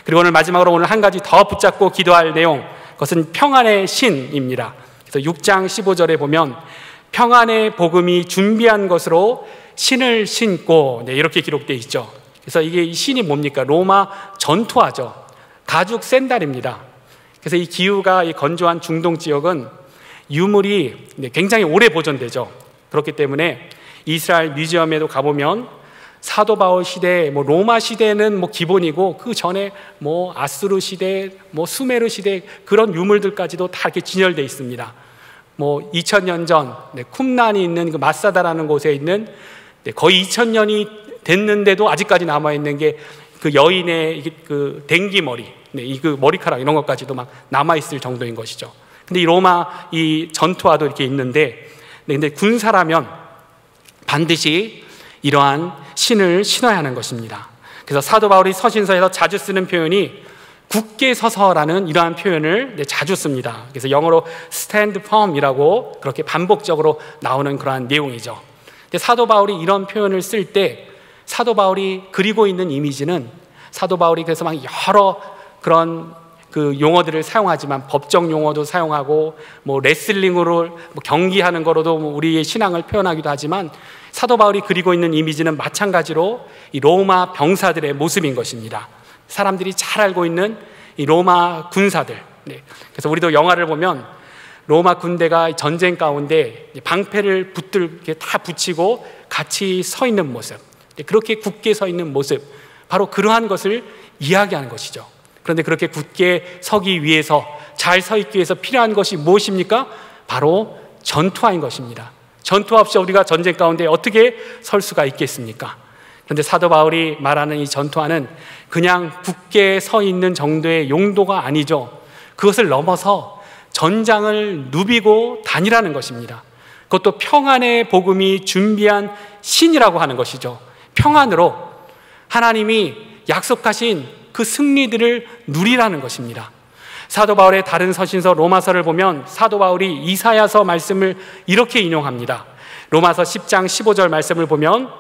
A: 그리고 오늘 마지막으로 오늘 한 가지 더 붙잡고 기도할 내용, 그것은 평안의 신입니다. 그래서 6장 15절에 보면 평안의 복음이 준비한 것으로 신을 신고, 이렇게 기록되어 있죠. 그래서 이게 이 신이 뭡니까? 로마 전투화죠. 가죽 샌달입니다. 그래서 이 기후가 이 건조한 중동 지역은 유물이 굉장히 오래 보존되죠. 그렇기 때문에 이스라엘 뮤지엄에도 가보면 사도 바울 시대, 로마 시대는 기본이고 그 전에 아수르 시대, 수메르 시대 그런 유물들까지도 다 이렇게 진열되어 있습니다. 2000년 전 쿰란이 있는 그 마사다라는 곳에 있는 거의 2000년이 됐는데도 아직까지 남아 있는 게 그 여인의 그 댕기머리, 이 그 머리카락 이런 것까지도 막 남아 있을 정도인 것이죠. 근데 이 로마 이 전투화도 이렇게 있는데, 근데 군사라면 반드시 이러한 신을 신어야 하는 것입니다. 그래서 사도 바울이 서신서에서 자주 쓰는 표현이 굳게 서서라는 이러한 표현을 자주 씁니다. 그래서 영어로 stand firm이라고 그렇게 반복적으로 나오는 그러한 내용이죠. 근데 사도 바울이 이런 표현을 쓸 때 사도 바울이 그리고 있는 이미지는, 사도 바울이 그래서 막 여러 그런 그 용어들을 사용하지만 법적 용어도 사용하고 레슬링으로 경기하는 거로도 우리의 신앙을 표현하기도 하지만, 사도 바울이 그리고 있는 이미지는 마찬가지로 이 로마 병사들의 모습인 것입니다. 사람들이 잘 알고 있는 이 로마 군사들. 그래서 우리도 영화를 보면 로마 군대가 전쟁 가운데 방패를 붙들게 다 붙이고 같이 서 있는 모습, 그렇게 굳게 서 있는 모습, 바로 그러한 것을 이야기하는 것이죠. 그런데 그렇게 굳게 서기 위해서, 잘 서 있기 위해서 필요한 것이 무엇입니까? 바로 전투화인 것입니다. 전투화 없이 우리가 전쟁 가운데 어떻게 설 수가 있겠습니까? 그런데 사도 바울이 말하는 이 전투화는 그냥 굳게 서 있는 정도의 용도가 아니죠. 그것을 넘어서 전장을 누비고 다니라는 것입니다. 그것도 평안의 복음이 준비한 신이라고 하는 것이죠. 평안으로 하나님이 약속하신 그 승리들을 누리라는 것입니다. 사도 바울의 다른 서신서 로마서를 보면 사도 바울이 이사야서 말씀을 이렇게 인용합니다. 로마서 10장 15절 말씀을 보면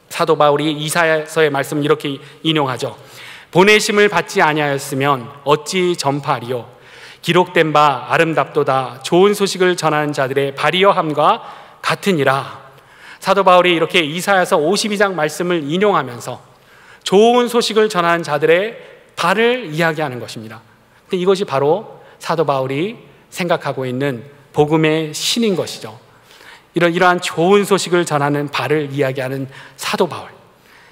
A: 사도 바울이 이사야서의 말씀을 이렇게 인용하죠. 보내심을 받지 아니하였으면 어찌 전파하리요? 기록된 바 아름답도다. 좋은 소식을 전하는 자들의 발이여함과 같으니라. 사도 바울이 이렇게 이사야서 52장 말씀을 인용하면서 좋은 소식을 전하는 자들의 발을 이야기하는 것입니다. 근데 이것이 바로 사도 바울이 생각하고 있는 복음의 신인 것이죠. 이러한 좋은 소식을 전하는 발을 이야기하는 사도 바울.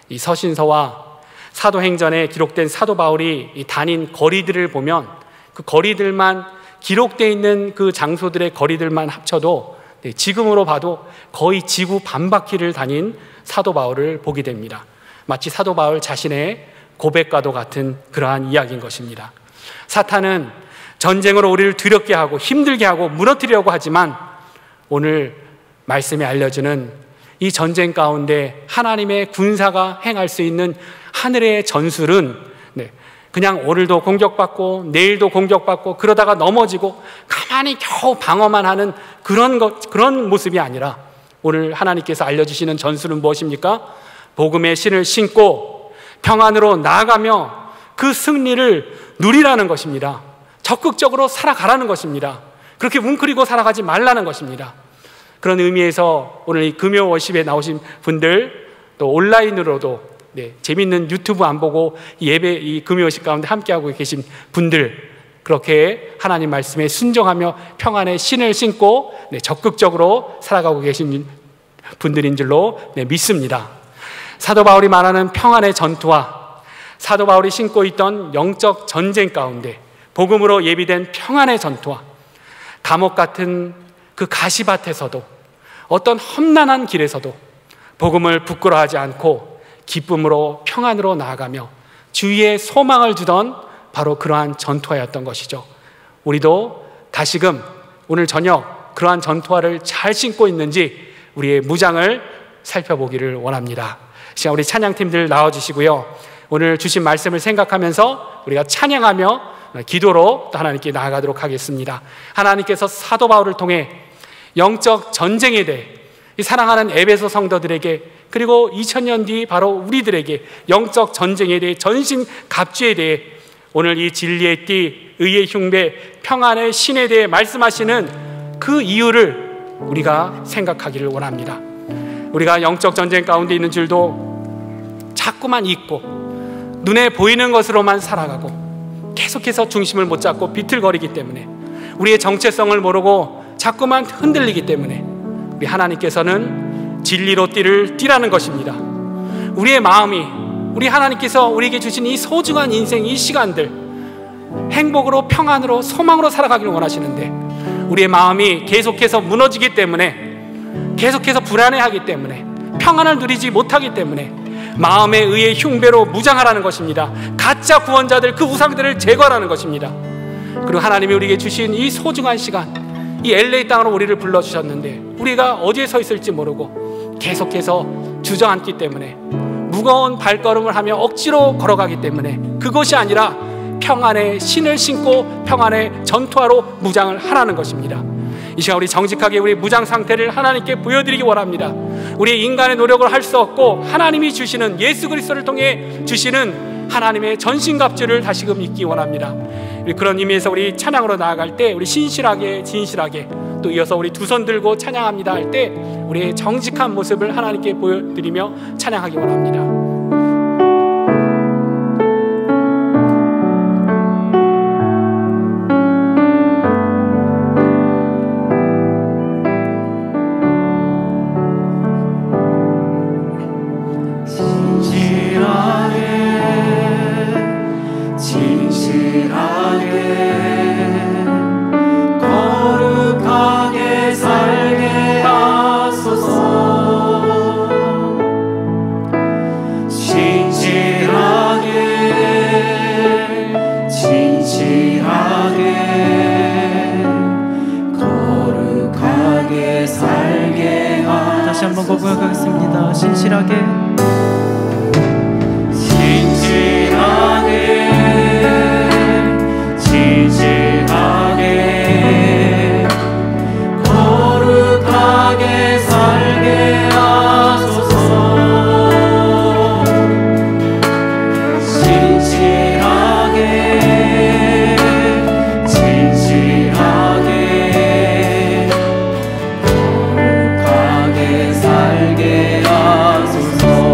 A: 이 서신서와 사도행전에 기록된 사도 바울이 다닌 거리들을 보면 그 거리들만, 기록되어 있는 그 장소들의 거리들만 합쳐도 지금으로 봐도 거의 지구 반바퀴를 다닌 사도 바울을 보게 됩니다. 마치 사도 바울 자신의 고백과도 같은 그러한 이야기인 것입니다. 사탄은 전쟁으로 우리를 두렵게 하고 힘들게 하고 무너뜨리려고 하지만, 오늘 말씀에 알려주는 이 전쟁 가운데 하나님의 군사가 행할 수 있는 하늘의 전술은 그냥 오늘도 공격받고 내일도 공격받고 그러다가 넘어지고 가만히 겨우 방어만 하는 그런 모습이 아니라, 오늘 하나님께서 알려주시는 전술은 무엇입니까? 복음의 신을 신고 평안으로 나아가며 그 승리를 누리라는 것입니다. 적극적으로 살아가라는 것입니다. 그렇게 웅크리고 살아가지 말라는 것입니다. 그런 의미에서 오늘 이 금요 워십에 나오신 분들, 또 온라인으로도 재밌는 유튜브 안 보고 예배 이 금요 워십 가운데 함께하고 계신 분들, 그렇게 하나님 말씀에 순종하며 평안의 신을 신고 적극적으로 살아가고 계신 분들인 줄로 믿습니다. 사도 바울이 말하는 평안의 전투와 사도 바울이 신고 있던 영적 전쟁 가운데 복음으로 예비된 평안의 전투와 감옥 같은 그 가시밭에서도, 어떤 험난한 길에서도 복음을 부끄러워하지 않고 기쁨으로 평안으로 나아가며 주위에 소망을 주던 바로 그러한 전투화였던 것이죠. 우리도 다시금 오늘 저녁 그러한 전투화를 잘 신고 있는지 우리의 무장을 살펴보기를 원합니다. 시간 우리 찬양팀들 나와주시고요. 오늘 주신 말씀을 생각하면서 우리가 찬양하며 기도로 또 하나님께 나아가도록 하겠습니다. 하나님께서 사도 바울을 통해 영적 전쟁에 대해 이 사랑하는 에베소 성도들에게, 그리고 2000년 뒤 바로 우리들에게 영적 전쟁에 대해, 전신갑주에 대해, 오늘 이 진리의 띠, 의의 흉배, 평안의 신에 대해 말씀하시는 그 이유를 우리가 생각하기를 원합니다. 우리가 영적 전쟁 가운데 있는 줄도 잘 자꾸만 잊고 눈에 보이는 것으로만 살아가고 계속해서 중심을 못 잡고 비틀거리기 때문에 우리의 정체성을 모르고 자꾸만 흔들리기 때문에 우리 하나님께서는 진리로 뛰라는 것입니다. 우리의 마음이 우리 하나님께서 우리에게 주신 이 소중한 인생, 이 시간들 행복으로 평안으로 소망으로 살아가기를 원하시는데 우리의 마음이 계속해서 무너지기 때문에 계속해서 불안해하기 때문에 평안을 누리지 못하기 때문에 마음의 의의 흉배로 무장하라는 것입니다. 가짜 구원자들 그 우상들을 제거하라는 것입니다. 그리고 하나님이 우리에게 주신 이 소중한 시간, 이 LA 땅으로 우리를 불러주셨는데 우리가 어디에 서 있을지 모르고 계속해서 주저앉기 때문에 무거운 발걸음을 하며 억지로 걸어가기 때문에 그것이 아니라 평안의 신을 신고 평안의 전투하러 무장을 하라는 것입니다. 이 시간 우리 정직하게 우리 무장 상태를 하나님께 보여드리기 원합니다. 우리 인간의 노력을 할 수 없고 하나님이 주시는 예수 그리스도를 통해 주시는 하나님의 전신갑주를 다시금 잊기 원합니다. 그런 의미에서 우리 찬양으로 나아갈 때 우리 신실하게 진실하게 또 이어서 우리 두 손 들고 찬양합니다 할 때 우리의 정직한 모습을 하나님께 보여드리며 찬양하기 원합니다.
B: 다시 한번 고백하겠습니다. 신실하게 거룩하게 살게 하소서. 진실하게 거룩하게 살게 하소서.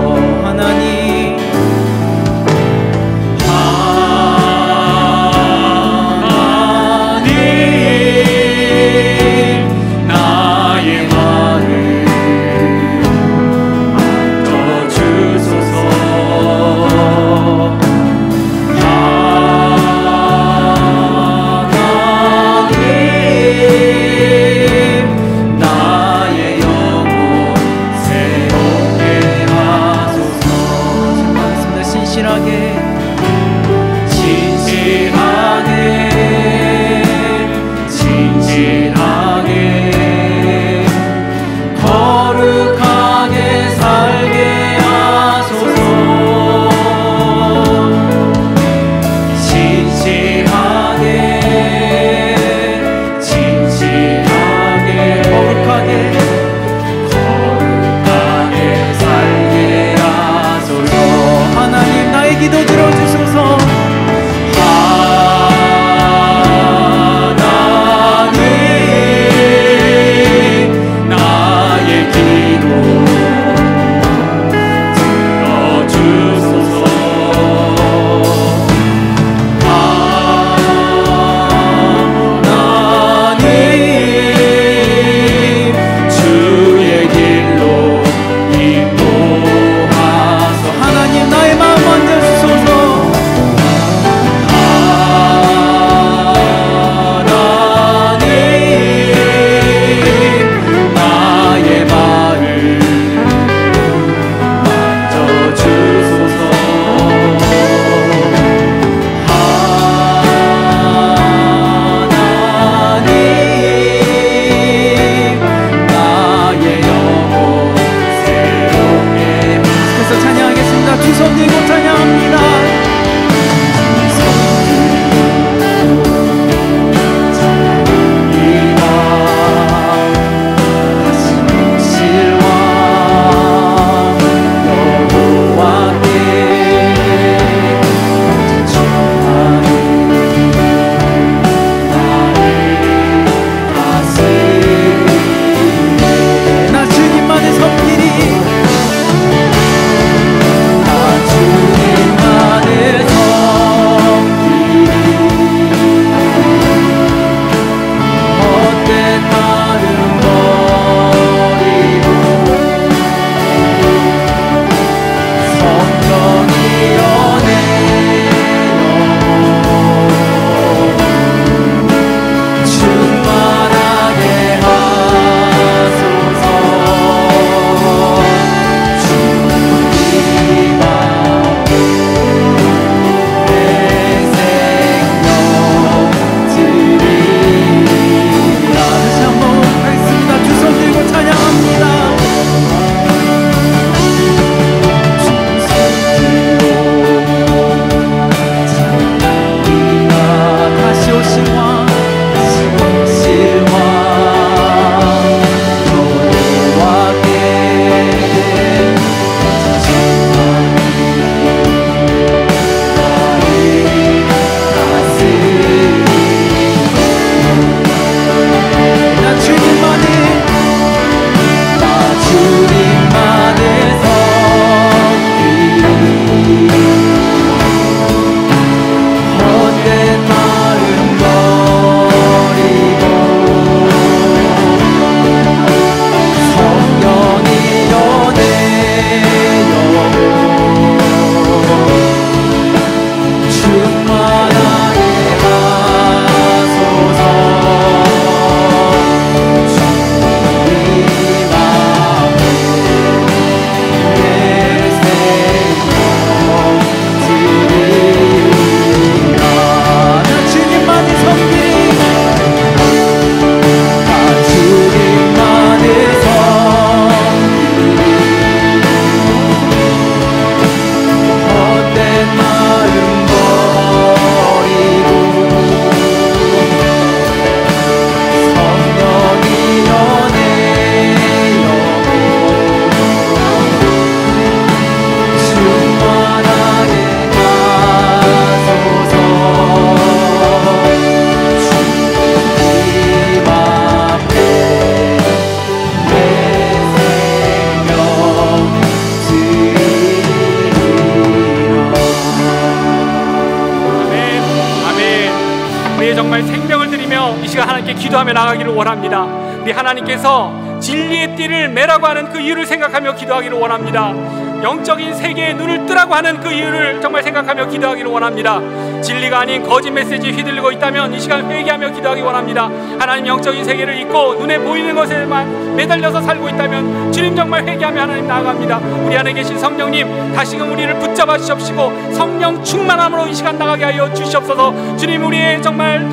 A: 우리의 정말 생명을 드리며 이 시간 하나님께 기도하며 나가기를 원합니다. 우리 하나님께서 진리의 띠를 매라고 하는 그 이유를 생각하며 기도하기를 원합니다. 영적인 세계의 눈을 뜨라고 하는 그 이유를 정말 생각하며 기도하기를 원합니다. 진리가 아닌 거짓 메시지에 휘둘리고 있다면 이 시간 회개하며 기도하기 원합니다. 하나님 영적인 세계를 잊고 눈에 보이는 것에만 매달려서 살고 있다면 주님 정말 회개하며 하나님 나아갑니다. 우리 안에 계신 성령님 다시금 우리를 붙잡아 주시옵시고 성령 충만함으로 이 시간 나가게 하여 주시옵소서. 주님 우리의 정말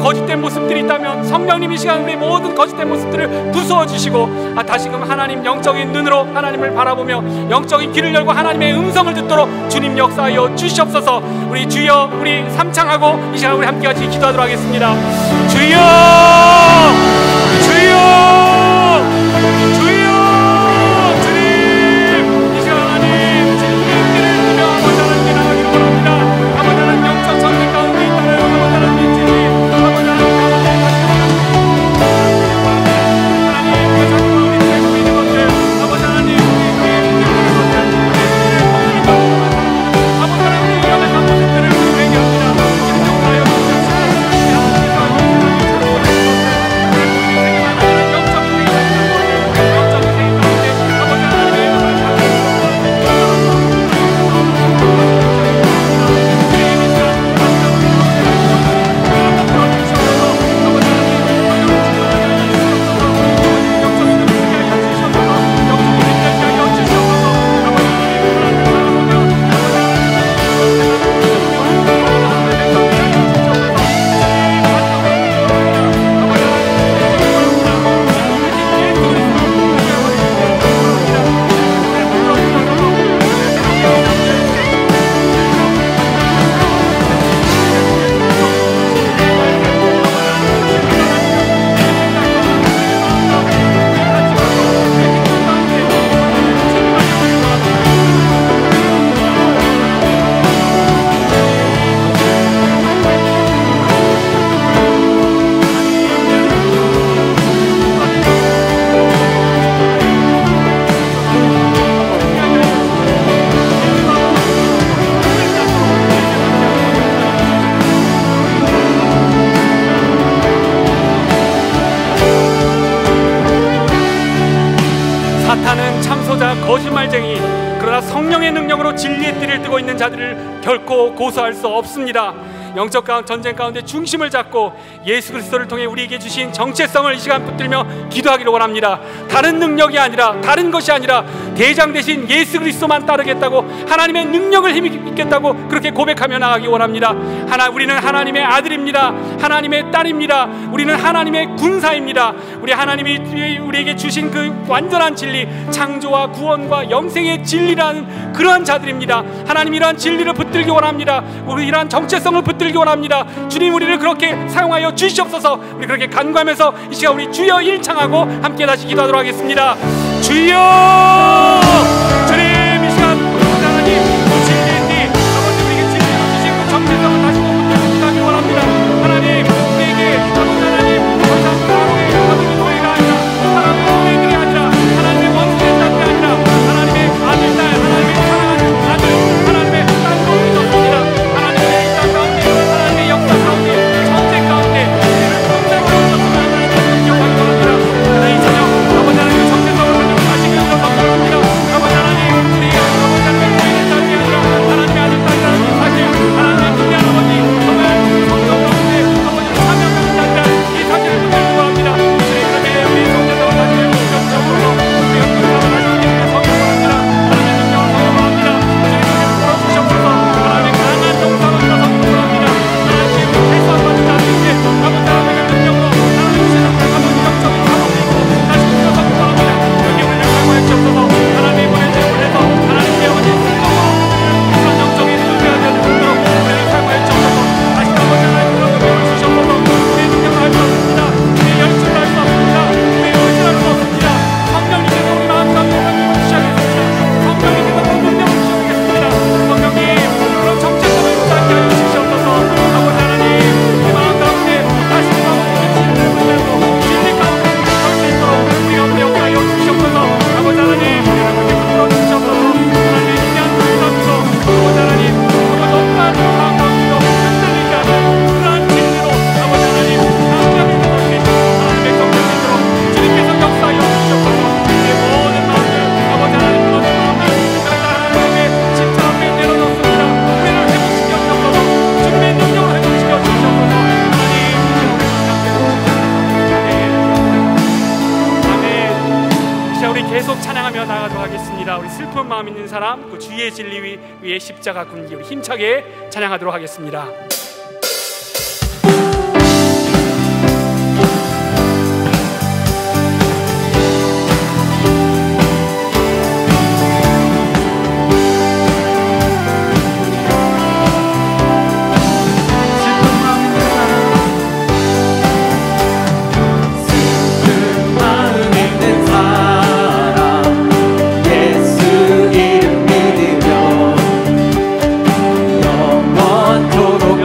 A: 거짓된 모습들이 있다면 성령님 이 시간 우리 모든 거짓된 모습들을 부수어 주시고 다시금 하나님 영적인 눈으로 하나님을 바라보며 영적인 귀를 열고 하나님의 음성을 듣도록 주님 역사하여 주시옵소서. 우리 주여 우리 삼창하고 이 시간 우리 함께 같이 기도하도록 하겠습니다. 주여 주여 주여 주님 이 시간 하나님 진리의 길을 두며 아버지 하나님께 나가기를 원합니다. 아버지 하나님 영적 전쟁 가운데 있다면 아버지 하나님 진리 아버지 하나님 거짓말쟁이 그러나 성령의 능력으로 진리의 띠를 뜨고 있는 자들을 결코 고소할 수 없습니다. 영적 전쟁 가운데 중심을 잡고 예수 그리스도를 통해 우리에게 주신 정체성을 이 시간 붙들며 기도하기를 원합니다. 다른 능력이 아니라 다른 것이 아니라 대장 대신 예수 그리스도만 따르겠다고 하나님의 능력을 힘입겠다고 그렇게 고백하며 나가기 원합니다. 우리는 하나님의 아들입니다. 하나님의 딸입니다. 우리는 하나님의 군사입니다. 우리 하나님이 우리에게 주신 그 완전한 진리, 창조와 구원과 영생의 진리라는 그러한 자들입니다. 하나님 이러한 진리를 붙들기 원합니다. 우리 이러한 정체성을 붙들기 원합니다. 주님 우리를 그렇게 사용하여 주시옵소서. 우리 그렇게 간구하면서 이 시간 우리 주여 일창하고 함께 다시 기도하도록 하겠습니다. 주여 주님 이 시간 하나님 진리의 띠 아버지 우리에게 진리를 주신 그 정체성을 다시 한번 기도하기 원합니다. 하나님 우리에게 아버지 하나님 더 이상 바로의 아버지 노예가 아니라 사랑의 노예들이 아니라 하나님의 원수의 딸이 아니라 하나님의 아들 딸 하나님의 사랑하는 아들 하나님의 딸로 믿었습니다. 하나님의 이 땅 가운데 하나님의 역사 가운데 전쟁 가운데 우리를 통제하고 있었으면 하나님을 기억하기 원합니다. 하나님 이 저녁 아버지 하나님의 정체성을 가지고 다시 기도로 넘겨갑니다. 아버지 하나님 슬픈 마음 있는 사람, 그 주의 진리 위에 십자가 굶기 우리 힘차게 찬양하도록 하겠습니다.
B: 영원토록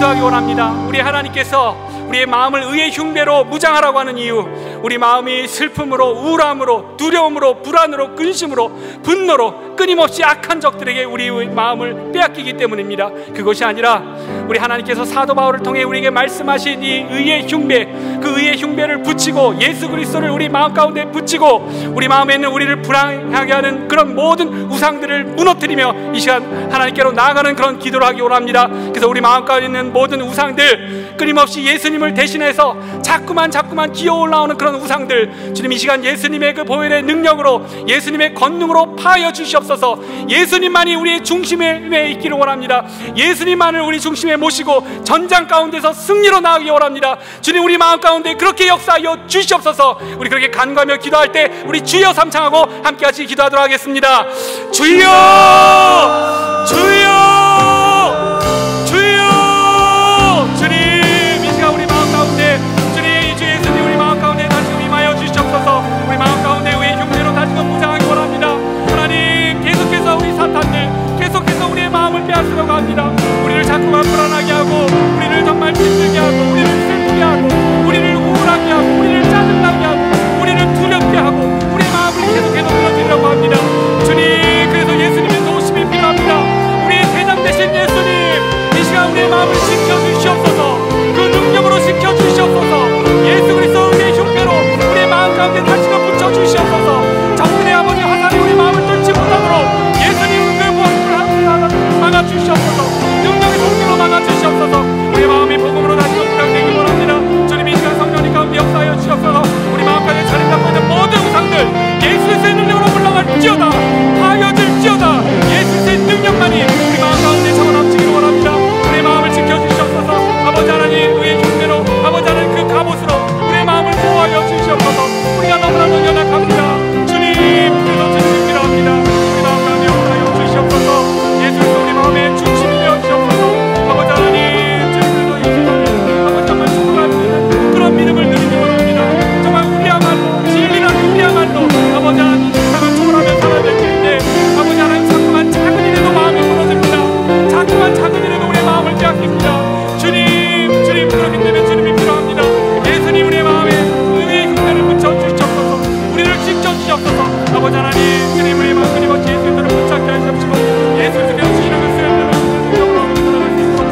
A: 기도하기 원합니다. 우리 하나님께서 우리의 마음을 의의 흉배로 무장하라고 하는 이유, 우리 마음이 슬픔으로, 우울함으로, 두려움으로, 불안으로, 근심으로, 분노로 끊임없이 악한 적들에게 우리의 마음을 빼앗기기 때문입니다. 그것이 아니라 우리 하나님께서 사도 바울을 통해 우리에게 말씀하신 이 의의 흉배, 그 의의 흉배를 붙이고 예수 그리스도를 우리 마음 가운데 붙이고 우리 마음에 있는 우리를 불안하게 하는 그런 모든 우상들을 무너뜨리며 이 시간 하나님께로 나아가는 그런 기도를 하기 원합니다. 그래서 우리 마음 가운데 있는 모든 우상들, 끊임없이 예수님을 대신해서 자꾸만 기어 올라오는 그런 우상들, 주님 이 시간 예수님의 그 보혈의 능력으로, 예수님의 권능으로 파하여 주시옵소서. 예수님만이 우리의 중심에 있기를 원합니다. 예수님만을 우리 중심에 모시고 전장 가운데서 승리로 나아가기 원합니다. 주님 우리 마음 가운데 그렇게 역사하여 주시옵소서. 우리 그렇게 간구하며 기도할 때 우리 주여 삼창하고 함께 같이 기도하도록 하겠습니다. 주여, 주여, 주여. 주님 이 시간 우리 마음 가운데, 주님 이 주 예수님 우리 마음 가운데 다시금 임하여 주시옵소서. 우리 마음 가운데 의의 흉배로 다시금 무장하기 원합니다. 하나님 계속해서 우리 사탄들, 계속해서 우리의 마음을 빼앗으려고 합니다. 우리를 자꾸만 불안하게 하고, 우리를 정말 힘들게 하고, 우리를 슬프게 하고, 우리를 우울하게 하고, 우리를 짜증나게 하고, 우리를 두렵게 하고, 우리의 마음을 계속해서 무너뜨리려고 합니다. 주님 그래서 예수님의 도우심이 필요합니다. 우리의 대장 되신 예수님 이 시간 우리의 마음을 지켜주시옵소서. 그 능력으로 지켜주시옵소서. 예수 그리스도 우리의 흉배로 우리의 마음 가운데 다시금 붙여주시옵소서. 적들의 아버지 화살이 우리 마음을 뚫지 못하도록 예수님 그 무엇을 막아주시옵소서. 능력의 손길로 막아주시옵소서. 우리 마음이 복음으로 다시금 부각되기 원합니다. 주님 이 시간 성령님 가운데 역사하여 주시옵소서. 우리 마음까지 자리 잡고 있는 모든 우상들 예수의 능력으로 물러갈지어다, 파여질지어다. 예수의 능력만이 우리 마음 가운데 잡아넘치기를 원합니다. 우리 마음을 지켜주시옵소서. 아버지 하나님 의의 흉배로, 아버지 하나님 그 갑옷으로 우리의 마음을 보호하여 주시옵소서. 우리가 너무나도 연약합니다. 주님 그래서 주님 필요합니다. 우리 마음 가운데 역사하여 주시옵소서. 예수께서 우리 마음의 중심이 되어 주시옵소서. 아버지 하나님 주님께서 이 시간에 아버지 정말 축복하시는 그런 믿음을 누리기 원합니다. 정말 우리야말로 진리란 우리야말로 아버지 하나님 세상을 초월하며 살아야 될 텐데, 아버지 하나님 자꾸만 작은 일에도 마음이 무너집니다. 자꾸만 작은 일에도 우리의 마음을 빼앗깁니다. 주님, 주님 그렇기 때문에 주님이 필요합니다. 예수님 우리의 마음에 의의 흉배를 붙여주시옵소서. 우리를 지켜주시옵소서. 아버지 하나님 주님 우리의 마음 끊임없이 예수 그리스도를 붙잡게 하시옵시고, 예수 그리스도께서 주시는 그 수련을 능력으로 살아갈 수 있도록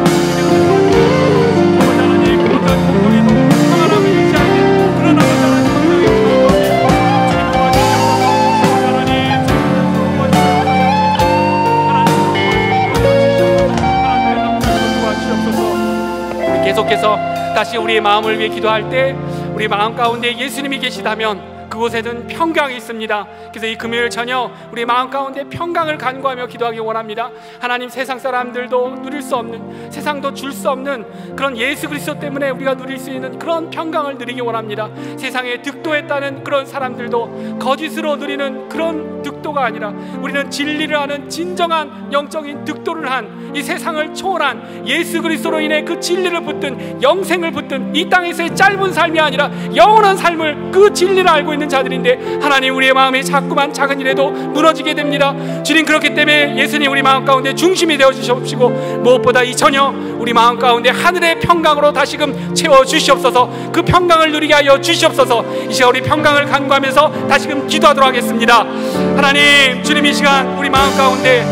A: 아버지 하나님 그 어떤 공동에도 평안함을 유지하는 그런 아버지 하나님 성령의 주님 도와주시옵소서. 아버지 하나님 우리 계속해서 다시 우리의 마음을 위해 기도할 때 우리 마음 가운데 예수님이 계시다면 그곳에는 평강이 있습니다. 그래서 이 금요일 저녁 우리 마음 가운데 평강을 간구하며 기도하기 원합니다. 하나님 세상 사람들도 누릴 수 없는, 세상도 줄 수 없는 그런 예수 그리스도 때문에 우리가 누릴 수 있는 그런 평강을 누리기 원합니다. 세상에 득도했다는 그런 사람들도 거짓으로 누리는 그런 득도가 아니라 우리는 진리를 하는 진정한 영적인 득도를 한 이 세상을 초월한 예수 그리스도로 인해 그 진리를 붙든 영생을 붙든 이 땅에서의 짧은 삶이 아니라 영원한 삶을 그 진리를 알고 있는 자들인데, 하나님 우리의 마음이 자꾸만 작은 일에도 무너지게 됩니다. 주님 그렇기 때문에 예수님 우리 마음 가운데 중심이 되어 주시옵시고, 무엇보다 이 저녁 우리 마음 가운데 하늘의 평강으로 다시금 채워 주시옵소서. 그 평강을 누리게 하여 주시옵소서. 이 시간 우리 평강을 간구하면서 다시금 기도하도록 하겠습니다. 하나님 주님 이 시간 우리 마음 가운데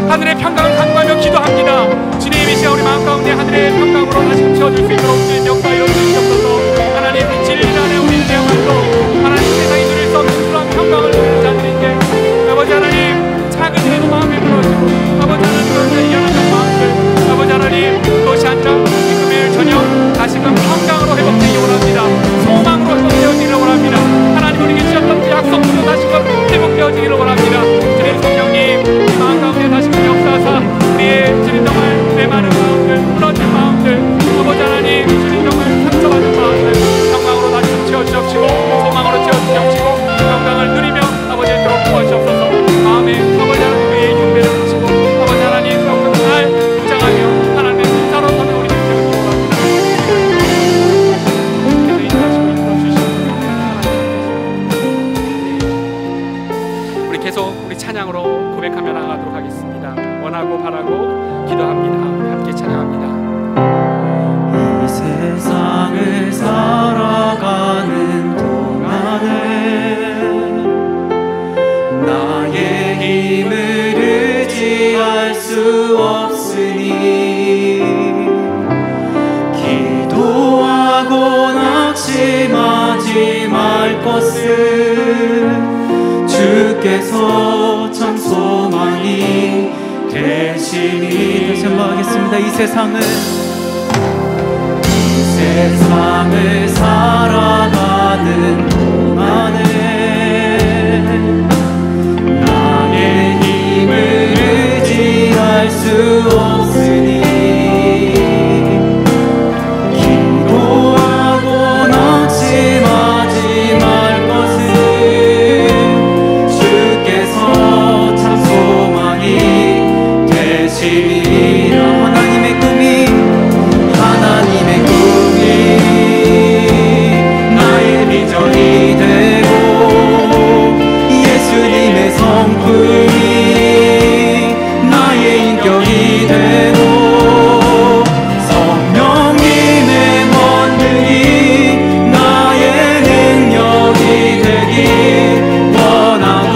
A: 하늘의 평강을 간구하며 기도합니다. 주님 이 시간 우리 마음 가운데 하늘의 평강으로 다시금 채워줄 수 있도록 주님 역사하여 주시옵소서. 하나님 그 진리 안에 우리는 대화도 하나님 세상이 누릴 수 없는 그런 평강을 누리는 자들인데, 아버지 하나님 작은 일에도 마음이 무너지고, 아버지 하나님 그런 이해하는 마음들, 아버지 하나님 그것이 아니라 이 금요일 저녁 다시금 평강으로 회복되기 원합니다. 소망으로 회복되어지기를 원합니다. 하나님 우리에게 주셨던 그 약속대로 다시금 회복되어지기를 원합니다. 주님 성령님 이 마음 가운데 다시금 역사하사 우리의 주님 정말 메마른 마음들, 무너진 마음들, 아버지 하나님 주님 정말 상처받은 마음들 평강으로 다시금 채워주시옵시고, 소망으로 채워주시옵시고, 평강을 누리며 아버지 들어 구하시옵소서. 마음에 아버지 하나님의 흉배를 붙이고 아버지 하나님 날 무장하며 하나님의 인사로 서는 우리 되기 원합니다. 그래서 인사하시고 인도해 주시옵소서. 우리 계속 우리 찬양으로 고백하며 나가도록 하겠습니다. 원하고 바라고 기도합니다. 함께 찬양합니다.
B: 세상을 살아가는 동안에 나의 힘을 의지할 수 없으니 기도하고 낙심하지 말 것을 주께서 참 소망이 되시니. 다시 한번 하겠습니다. 이 세상을 살아가는 동안에 나의 힘을 의지할 수 없으니 기도하고 낙심하지 말 것을 주께서 참 소망이 되시리라. 하나님의 꿈이 나의 비전이 되고 예수님의 성품이 나의 인격이 되고 성령님의 권능이 나의 능력이 되길 원하고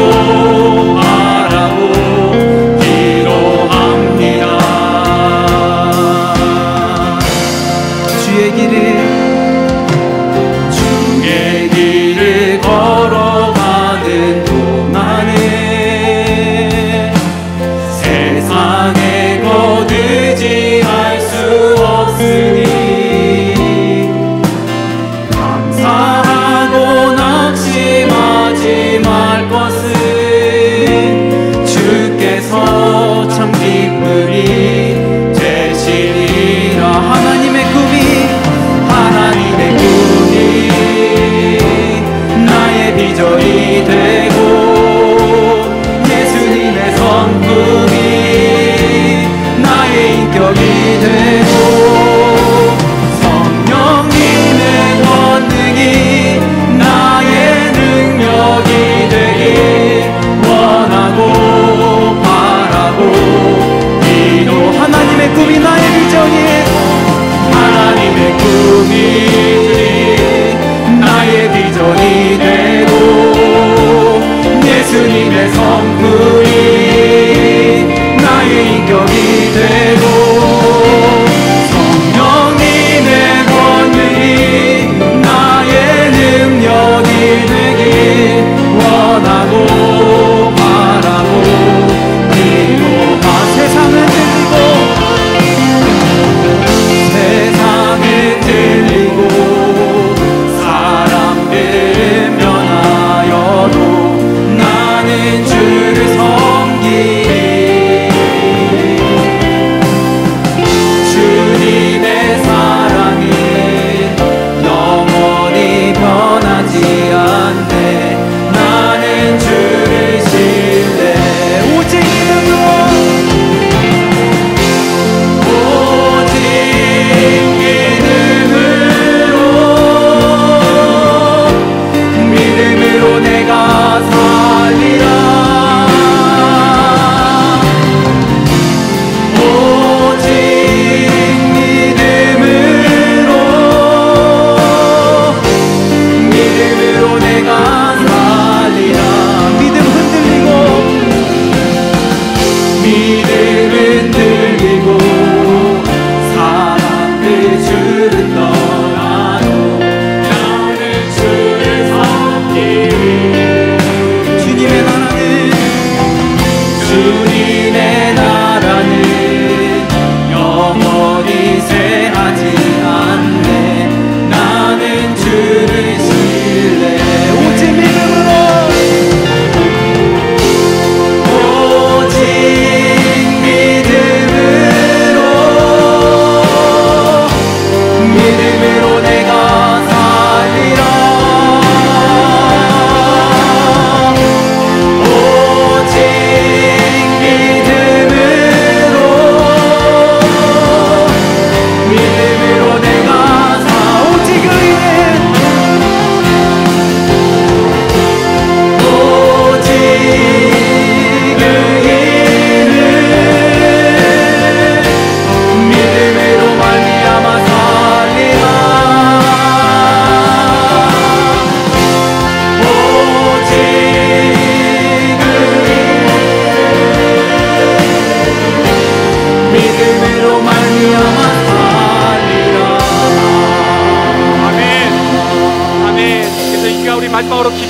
B: 바라고 기도합니다. 주의 길을 걸어가는 동안에 세상에 거두지할 수 없으니 감사하고 낙심하지 말 것은 주께서 참 기쁨이 되시리라. 하나님의 꿈이 나의 비전이 되고 예수님의 성품이 나의 인격이 되고 성령님의 권능이 나의 능력이 되길 원하고 바라고 기도. 하나님의 꿈이 나의 비전이에요. 하나님의 꿈이 나의 비전이 되고 예수님의 성품이 나의 인격이 되고 성령님의 권능이 나의 능력이 되길 원하고 바라고 기도하. 세상을 들리고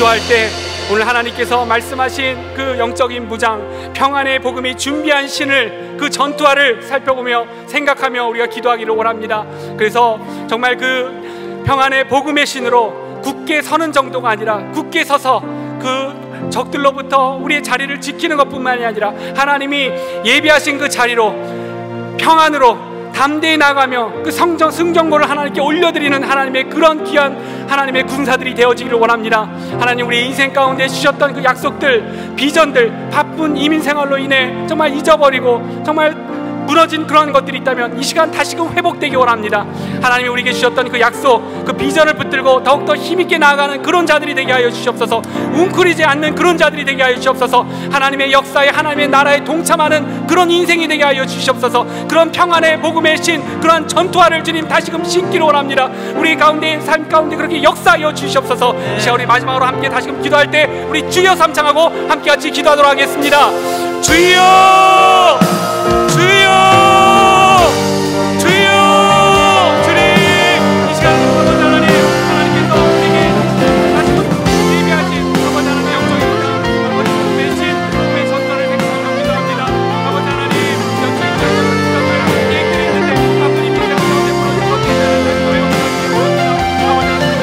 A: 기도할 때 오늘 하나님께서 말씀하신 그 영적인 무장, 평안의 복음이 준비한 신을, 그 전투화를 살펴보며 생각하며 우리가 기도하기를 원합니다. 그래서 정말 그 평안의 복음의 신으로 굳게 서는 정도가 아니라 굳게 서서 그 적들로부터 우리의 자리를 지키는 것뿐만이 아니라 하나님이 예비하신 그 자리로 평안으로 담대히 나가며 그 승정보를 하나님께 올려드리는 하나님의 그런 귀한 하나님의 군사들이 되어지기를 원합니다. 하나님, 우리 인생 가운데 주셨던 그 약속들, 비전들, 바쁜 이민생활로 인해 정말 잊어버리고 정말 무너진 그런 것들이 있다면 이 시간 다시금 회복되기 원합니다. 하나님이 우리에게 주셨던 그 약속, 그 비전을 붙들고 더욱더 힘있게 나아가는 그런 자들이 되게 하여 주시옵소서. 웅크리지 않는 그런 자들이 되게 하여 주시옵소서. 하나님의 역사에, 하나님의 나라에 동참하는 그런 인생이 되게 하여 주시옵소서. 그런 평안의 복음의 신, 그러한 전투화를 주님 다시금 신기를 원합니다. 우리 가운데, 삶 가운데 그렇게 역사하여 주시옵소서. 이 시간 우리 마지막으로 함께 다시금 기도할 때 우리 주여 삼창하고 함께 같이 기도하도록 하겠습니다. 주여! 주여! 주여! 주님! 이 시간 아버지 하나님, 하나님께서 우리에게 다시 예비하신 아버지 하나님의 영적인 무장, 아버지 복음의 신, 우리의 전투를 생각하며 기도합니다. 아버지 하나님, 영적인 전투를 계획들이 있는데 바쁜 인생 가운데 무너진 것들이 있는데 저의 영적인 원합니다. 아버지 하나님,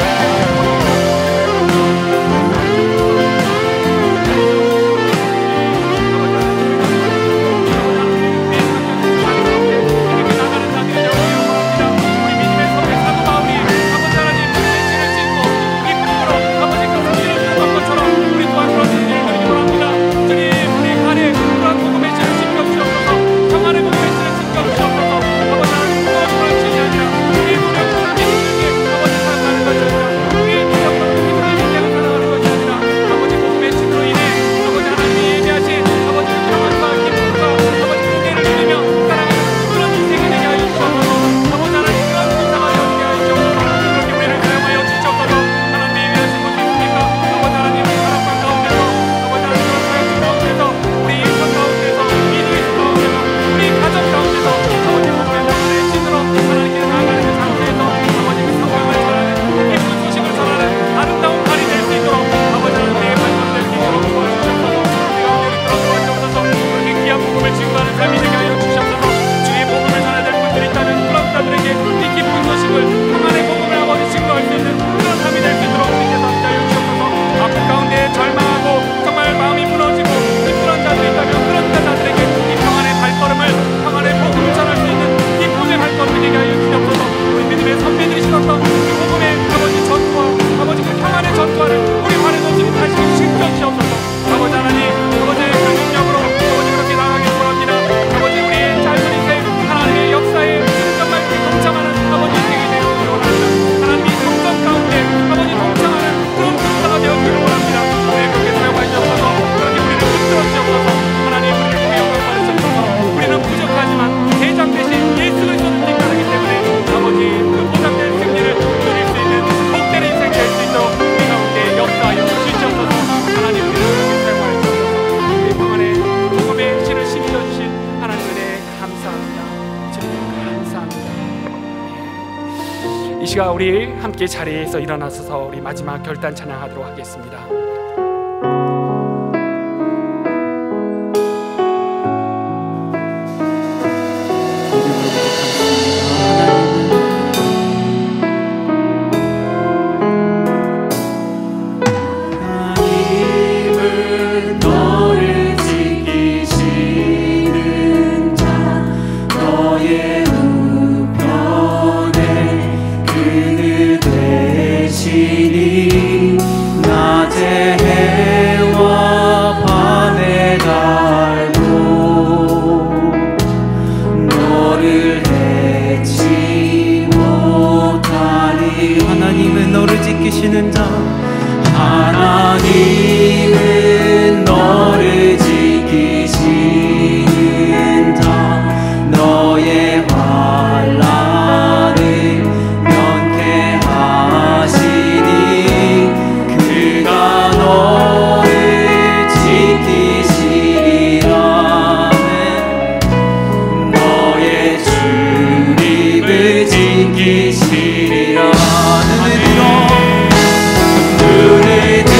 A: 이 시간 우리 함께 자리에서 일어나서서 우리 마지막 결단 찬양하도록 하겠습니다.
B: 하나님은 너를 지키시는 자, 하나님은 너를 지키시는 자, 너의 환난을 면케하시니 그가 너를 지키시리라네. 너의 출입을 지키시리라. 눈을 들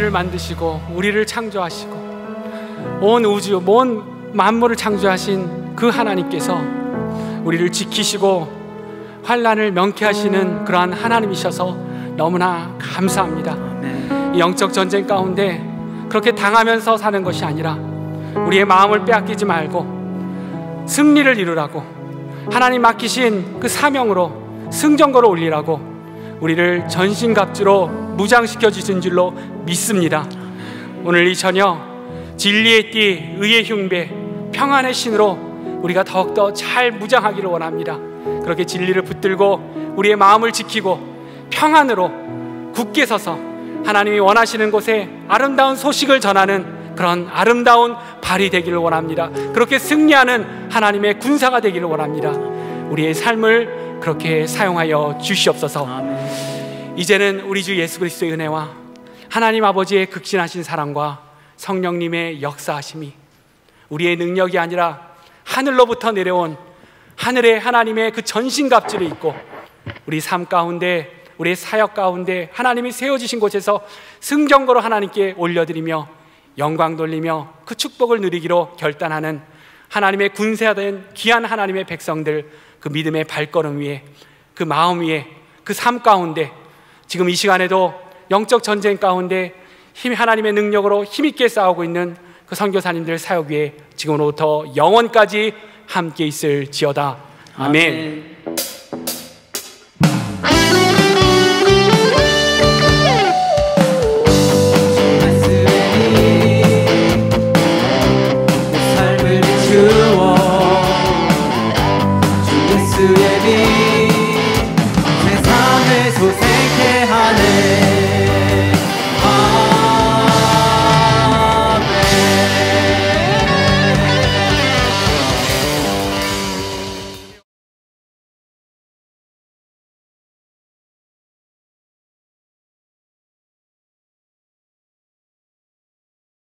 A: 우리를 만드시고 우리를 창조하시고 온 우주, 온 만물을 창조하신 그 하나님께서 우리를 지키시고 환난을 명쾌하시는 그러한 하나님이셔서 너무나 감사합니다. 이 영적 전쟁 가운데 그렇게 당하면서 사는 것이 아니라 우리의 마음을 빼앗기지 말고 승리를 이루라고, 하나님 맡기신 그 사명으로 승전거를 올리라고 우리를 전신갑주로 무장시켜 주신 줄로 믿습니다. 오늘 이 저녁 진리의 띠, 의의 흉배, 평안의 신으로 우리가 더욱더 잘 무장하기를 원합니다. 그렇게 진리를 붙들고 우리의 마음을 지키고 평안으로 굳게 서서 하나님이 원하시는 곳에 아름다운 소식을 전하는 그런 아름다운 발이 되기를 원합니다. 그렇게 승리하는 하나님의 군사가 되기를 원합니다. 우리의 삶을 그렇게 사용하여 주시옵소서. 아멘. 이제는 우리 주 예수 그리스도의 은혜와 하나님 아버지의 극진하신 사랑과 성령님의 역사하심이 우리의 능력이 아니라 하늘로부터 내려온 하늘의 하나님의 그 전신갑주를 입고 우리 삶 가운데, 우리의 사역 가운데 하나님이 세워주신 곳에서 승전거로 하나님께 올려드리며 영광 돌리며 그 축복을 누리기로 결단하는 하나님의 군사가 된 귀한 하나님의 백성들, 그 믿음의 발걸음 위에, 그 마음 위에, 그 삶 가운데 지금 이 시간에도 영적 전쟁 가운데 하나님의 능력으로 힘있게 싸우고 있는 그 선교사님들 사역 위에 지금으로부터 영원까지 함께 있을지어다. 아멘.